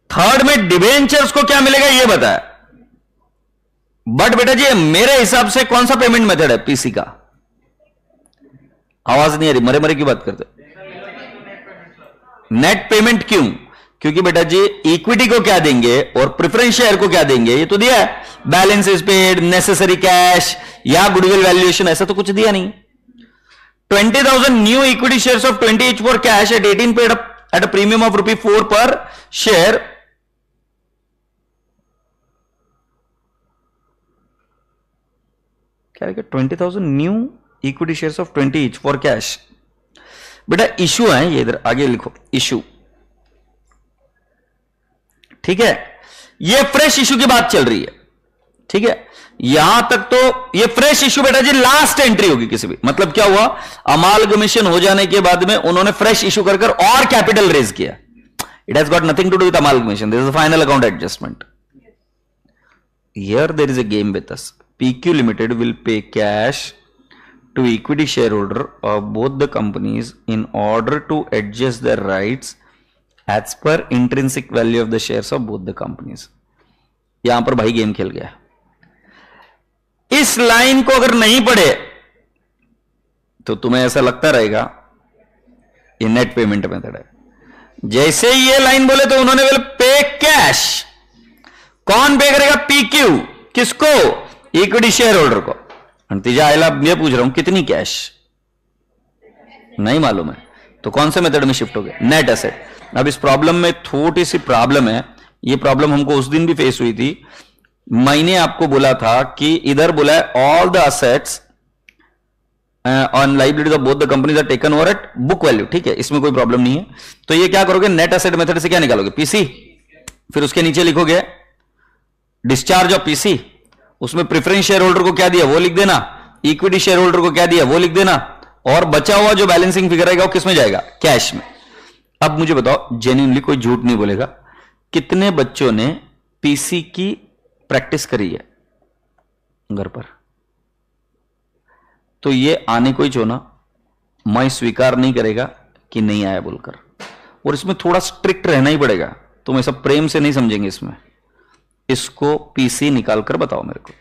थर्ड में डिवेंचर्स को क्या मिलेगा ये बताया, बट बेटा जी मेरे हिसाब से कौन सा पेमेंट मेथड है पीसी का? आवाज नहीं आ रही, मरे मरे की बात करते। नेट पेमेंट क्यों? क्योंकि बेटा जी इक्विटी को क्या देंगे और प्रेफरेंस शेयर को क्या देंगे ये तो दिया है, balance is paid, necessary cash या गुडविल वैल्यूएशन, ऐसा तो कुछ दिया नहीं। 20,000 new equity shares of 20 each for cash at 18 paid up at a premium of ₹4 per share. क्या है? 20,000 new equity shares of 20 each for cash। बेटा इशू है ये, इधर आगे लिखो इशू, ठीक है। ये फ्रेश इशू की बात चल रही है, ठीक है। यहां तक तो ये फ्रेश इशू बेटा जी लास्ट एंट्री होगी किसी भी, मतलब क्या हुआ, अमालगमेशन हो जाने के बाद में उन्होंने फ्रेश इशू कर और कैपिटल रेज किया। It has got nothing to do with amalgamation, this is the final account adjustment. Here there is a game with us. PQ Limited will pay cash to equity shareholder of both the companies in order to adjust their rights as per intrinsic value of the shares of both the companies। यहां पर भाई game खेल गया। इस line को अगर नहीं पढ़े तो तुम्हें ऐसा लगता रहेगा ये नेट पेमेंट मेथड है। जैसे ही ये लाइन बोले तो उन्होंने बोले पे कैश, कौन पे करेगा? PQ, किसको? इक्विटी शेयर होल्डर को। नतीजा आयला मैं पूछ रहा हूं कितनी कैश, नहीं मालूम है, तो कौन से मेथड में शिफ्ट हो गया? Net asset. अब इस प्रॉब्लम में थोड़ी सी प्रॉब्लम है, ये प्रॉब्लम हमको उस दिन भी फेस हुई थी। मैंने आपको बोला था कि इधर बोला है all the assets on liabilities of both the companies are taken over at book value, ठीक है, इसमें कोई प्रॉब्लम नहीं है। तो ये क्या करोगे, नेट एसेट मेथड से क्या निकालोगे? पीसी, फिर उसके नीचे लिखोगे डिस्चार्ज ऑफ पीसी, उसमें प्रेफरेंस शेयर होल्डर को क्या दिया वो लिख देना, इक्विटी शेयर होल्डर को क्या दिया वो लिख देना, और बचा हुआ जो बैलेंसिंग फिगर आएगा वो किसमें जाएगा? कैश में। अब मुझे बताओ, जेन्युइनली कोई झूठ नहीं बोलेगा, कितने बच्चों ने पीसी की प्रैक्टिस करी है घर पर? तो ये आने को ही चोना मैं स्वीकार नहीं करेगा कि नहीं आया बोलकर, और इसमें थोड़ा स्ट्रिक्ट रहना ही पड़ेगा, तुम ऐसा प्रेम से नहीं समझेंगे इसमें। इसको पीसी निकाल कर बताओ मेरे को।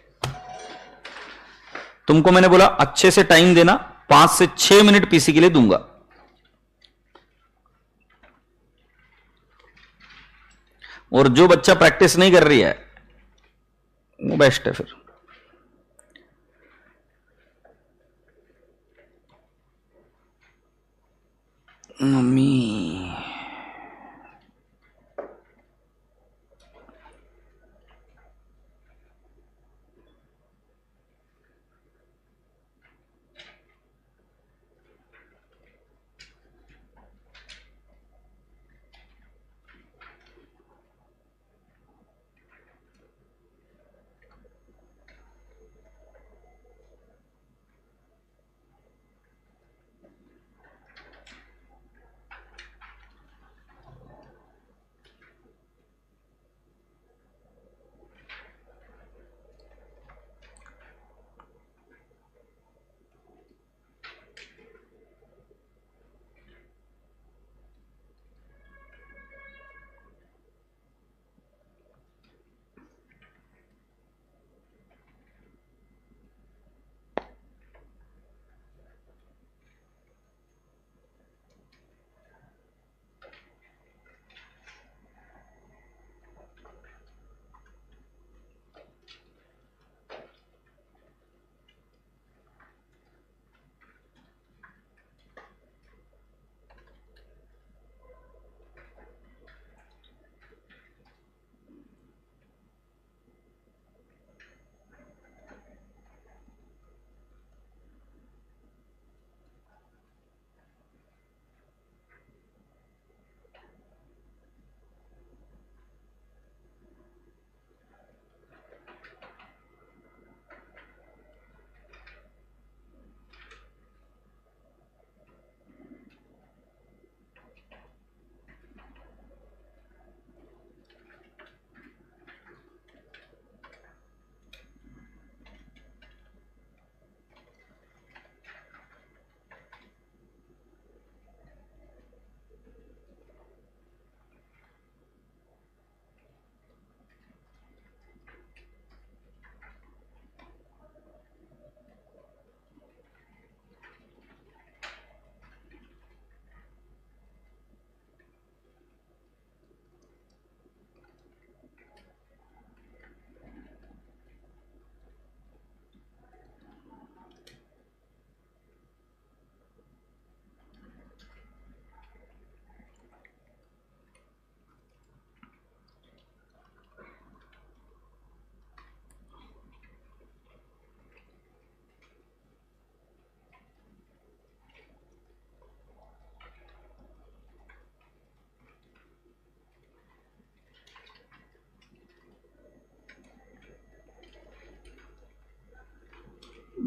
तुमको मैंने बोला अच्छे से टाइम देना, 5 से 6 मिनट पीसी के लिए दूंगा। और जो बच्चा प्रैक्टिस नहीं कर रही है वो बेस्ट है फिर। मम्मी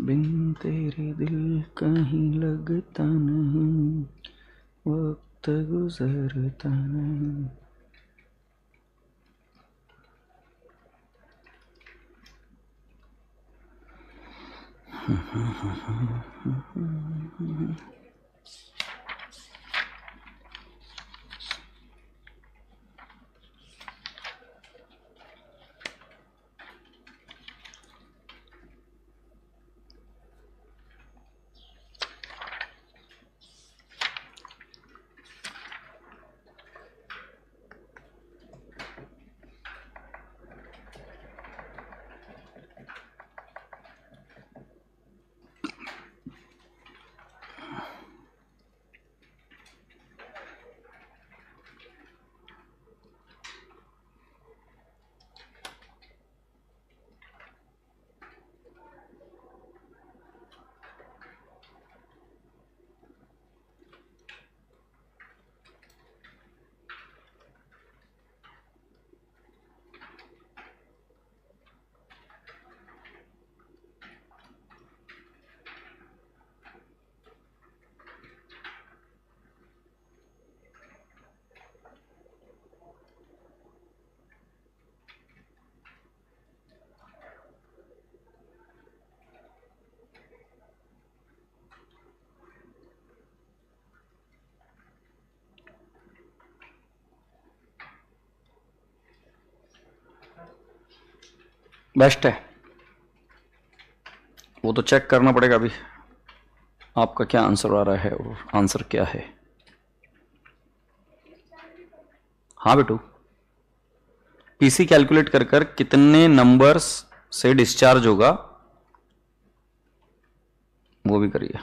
बिन तेरे दिल कहीं लगता नहीं, वक्त गुजरता नहीं. बेस्ट है, वो तो चेक करना पड़ेगा अभी आपका क्या आंसर आ रहा है और आंसर क्या है. हाँ बेटू, पीसी कैलकुलेट कर कर कितने नंबर्स से डिस्चार्ज होगा वो भी करिए.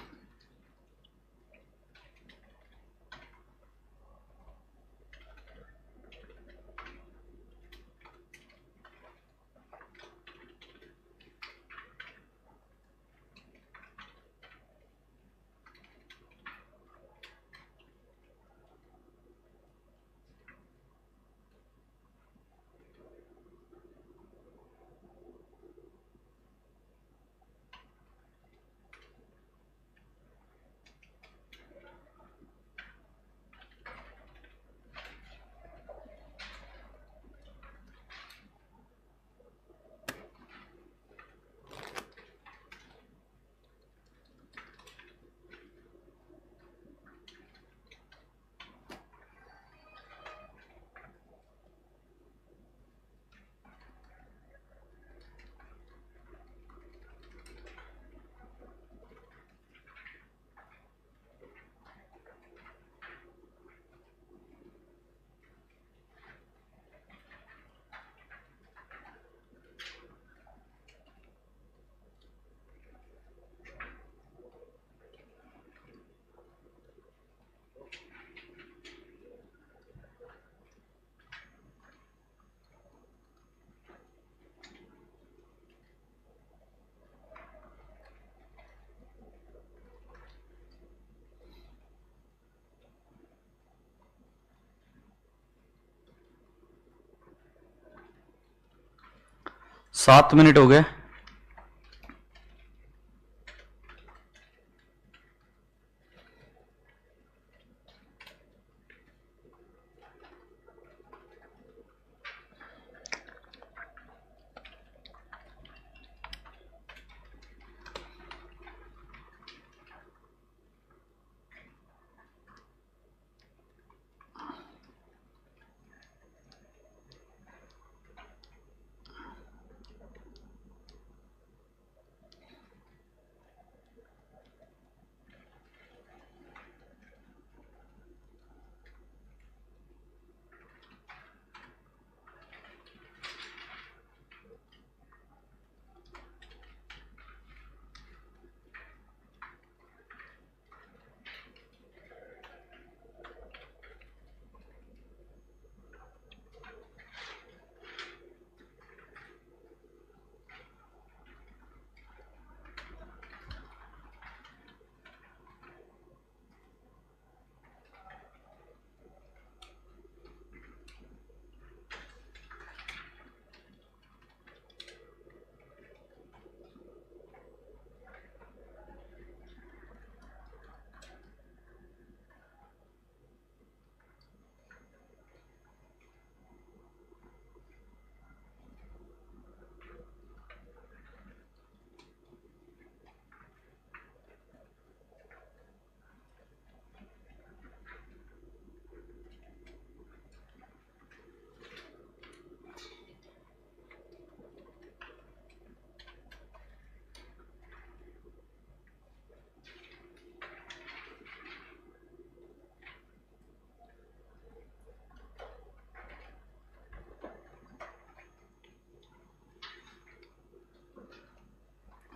सात मिनट हो गए.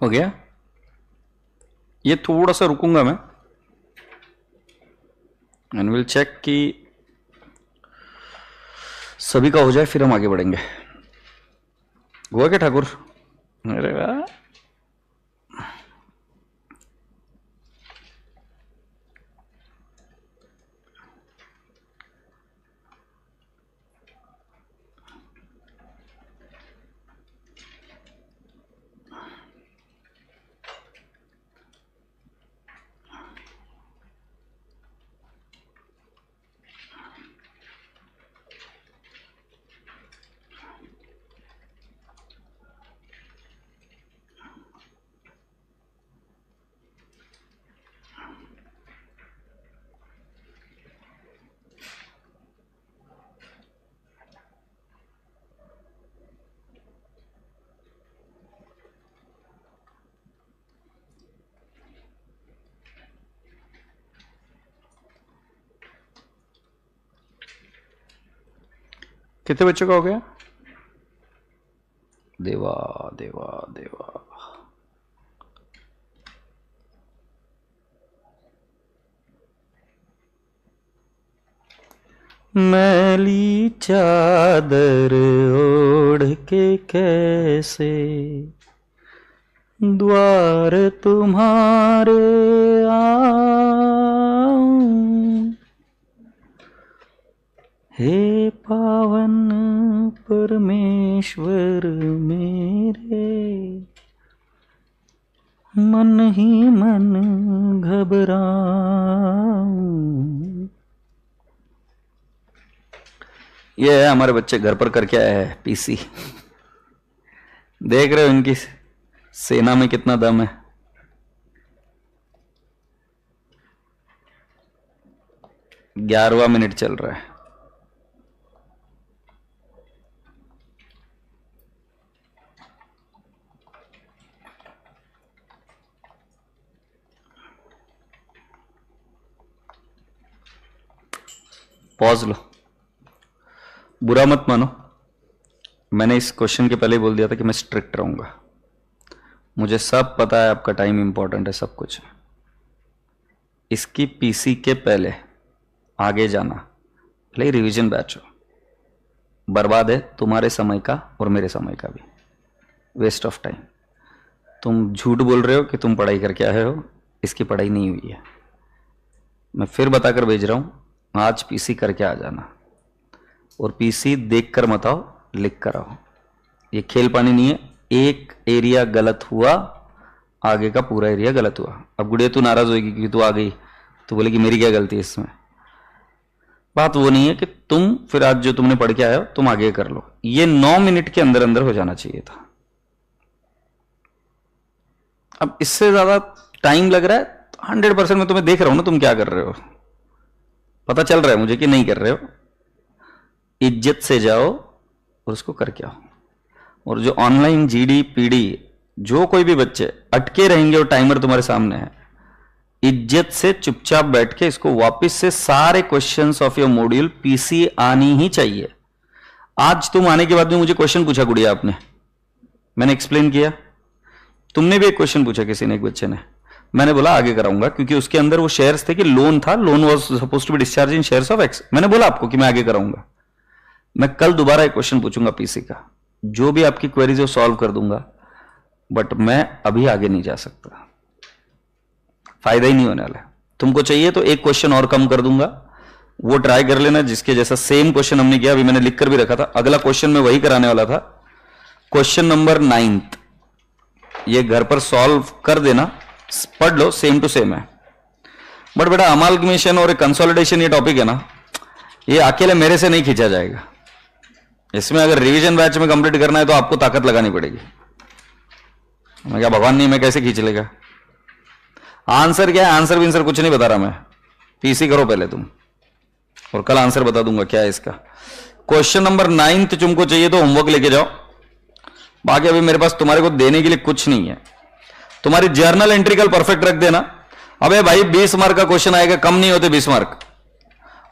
हो गया? ये थोड़ा सा रुकूंगा मैं एंड विल चेक कि सभी का हो जाए, फिर हम आगे बढ़ेंगे। हुआ क्या ठाकुर? अरे वाह, कितने बच्चों का हो गया? देवा देवा देवा, मैली चादर ओढ़ के कैसे द्वार तुम्हारे आऊं, हे पावन परमेश्वर मेरे, मन ही मन घबराऊं। ये है हमारे बच्चे घर पर करके आए हैं पीसी। देख रहे हो इनकी सेना में कितना दम है। ग्यारहवां मिनट चल रहा है। पॉज लो, बुरा मत मानो। मैंने इस क्वेश्चन के पहले ही बोल दिया था कि मैं स्ट्रिक्ट रहूंगा। मुझे सब पता है, आपका टाइम इंपॉर्टेंट है, सब कुछ। इसकी पीसी के पहले आगे जाना, भले ही रिवीजन बैच हो, बर्बाद है तुम्हारे समय का और मेरे समय का भी, वेस्ट ऑफ टाइम। तुम झूठ बोल रहे हो कि तुम पढ़ाई करके आए हो, इसकी पढ़ाई नहीं हुई है। मैं फिर बताकर भेज रहा हूं, आज पीसी करके आ जाना। और पीसी देख कर मत आओ, लिख कर आओ। ये खेल पानी नहीं है। एक एरिया गलत हुआ, आगे का पूरा एरिया गलत हुआ। अब गुड़िया तू नाराज होगी कि तू आ गई, तो बोले कि मेरी क्या गलती है इसमें। बात वो नहीं है कि तुम फिर आज जो तुमने पढ़ के आए हो तुम आगे कर लो। ये 9 मिनट के अंदर अंदर हो जाना चाहिए था। अब इससे ज्यादा टाइम लग रहा है। 100% मैं तुम्हें देख रहा हूं ना, तुम क्या कर रहे हो, पता चल रहा है मुझे कि नहीं कर रहे हो। इज्जत से जाओ और उसको करके आओ। और जो ऑनलाइन जीडी पीडी जो कोई भी बच्चे अटके रहेंगे और टाइमर तुम्हारे सामने है, इज्जत से चुपचाप बैठ के इसको वापस से सारे questions of your module PC आनी ही चाहिए। आज तुम आने के बाद भी मुझे क्वेश्चन पूछा गुड़िया आपने, मैंने एक्सप्लेन किया। तुमने भी एक क्वेश्चन पूछा किसी ने, एक बच्चे ने, मैंने बोला आगे कराऊंगा क्योंकि उसके अंदर वो शेयर्स थे कि लोन था, loan was supposed to be discharge in shares of X. मैंने बोला आपको कि मैं आगे कराऊंगा। मैं कल दोबारा एक क्वेश्चन पूछूंगा पीसी का, जो भी आपकी क्वेरीज है सॉल्व कर दूंगा, बट मैं अभी आगे नहीं जा सकता, फायदा ही नहीं होने वाला है। तुमको चाहिए तो एक क्वेश्चन और कम कर दूंगा, वो ट्राई कर लेना, जिसके जैसा सेम क्वेश्चन हमने किया। अभी मैंने लिख कर भी रखा था, अगला क्वेश्चन मैं वही कराने वाला था, क्वेश्चन नंबर 9। ये घर पर सॉल्व कर देना, पढ़ लो, सेम टू सेम है। बट बेटा अमालगमेशन और कंसोलिडेशन ये टॉपिक है ना, ये अकेले मेरे से नहीं खींचा जाएगा। इसमें अगर रिवीजन बैच में कंप्लीट करना है तो आपको ताकत लगानी पड़ेगी। मैं क्या भगवान नहीं, मैं कैसे खींच लेगा। आंसर क्या है, आंसर भी आंसर कुछ नहीं बता रहा मैं, पीसी करो पहले तुम, और कल आंसर बता दूंगा क्या है इसका। क्वेश्चन नंबर 9 तुमको चाहिए तो होमवर्क लेके जाओ, बाकी अभी मेरे पास तुम्हारे को देने के लिए कुछ नहीं है। तुम्हारी जर्नल एंट्री कल परफेक्ट रख देना। अबे भाई 20 मार्क का क्वेश्चन आएगा, कम नहीं होते 20 मार्क,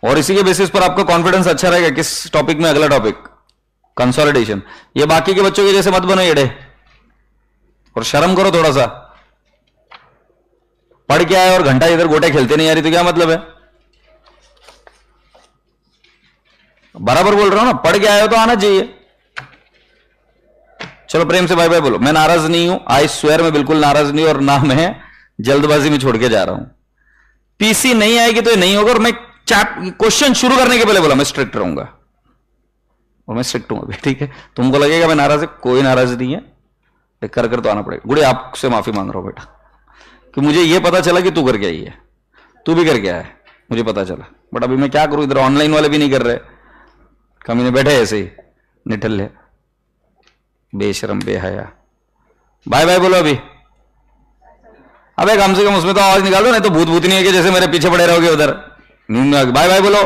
और इसी के बेसिस पर आपका कॉन्फिडेंस अच्छा रहेगा किस टॉपिक में, अगला टॉपिक कंसोलिडेशन। ये बाकी के बच्चों के जैसे मत बनो येड़े, और शर्म करो थोड़ा सा। पढ़ के आए और घंटा इधर गोटे खेलते नहीं आ रही तो क्या मतलब है? बराबर बोल रहा हूं ना, पढ़ के आए हो तो आना चाहिए। चलो प्रेम से बाय बाय बोलो। मैं नाराज नहीं हूं, आई स्वेयर मैं बिल्कुल नाराज नहीं, और ना मैं जल्दबाजी में छोड़ के जा रहा हूं। पीसी नहीं आएगी तो ये नहीं होगा, और मैं क्वेश्चन शुरू करने के पहले बोला मैं स्ट्रिक्ट रहूंगा, और मैं स्ट्रिक्ट हूं अभी, ठीक है? तुमको लगेगा मैं नाराज है, कोई नाराज नहीं है, कर कर तो आना पड़ेगा। गुड़ी आपसे माफी मांग रहा हूं बेटा, कि मुझे ये पता चला कि तू करके आई है, तू भी करके आया है, मुझे पता चला, बट अभी मैं क्या करूं, इधर ऑनलाइन वाले भी नहीं कर रहे, कमीने बैठे ऐसे ही निठल्ले, बेशरम बेहया। बाय बाय बोलो अभी। अबे कम से कम उसमें तो आवाज निकाल दो, नहीं तो भूत भूत नहीं है कि जैसे मेरे पीछे पड़े रहोगे उधर। बाय बाय बोलो।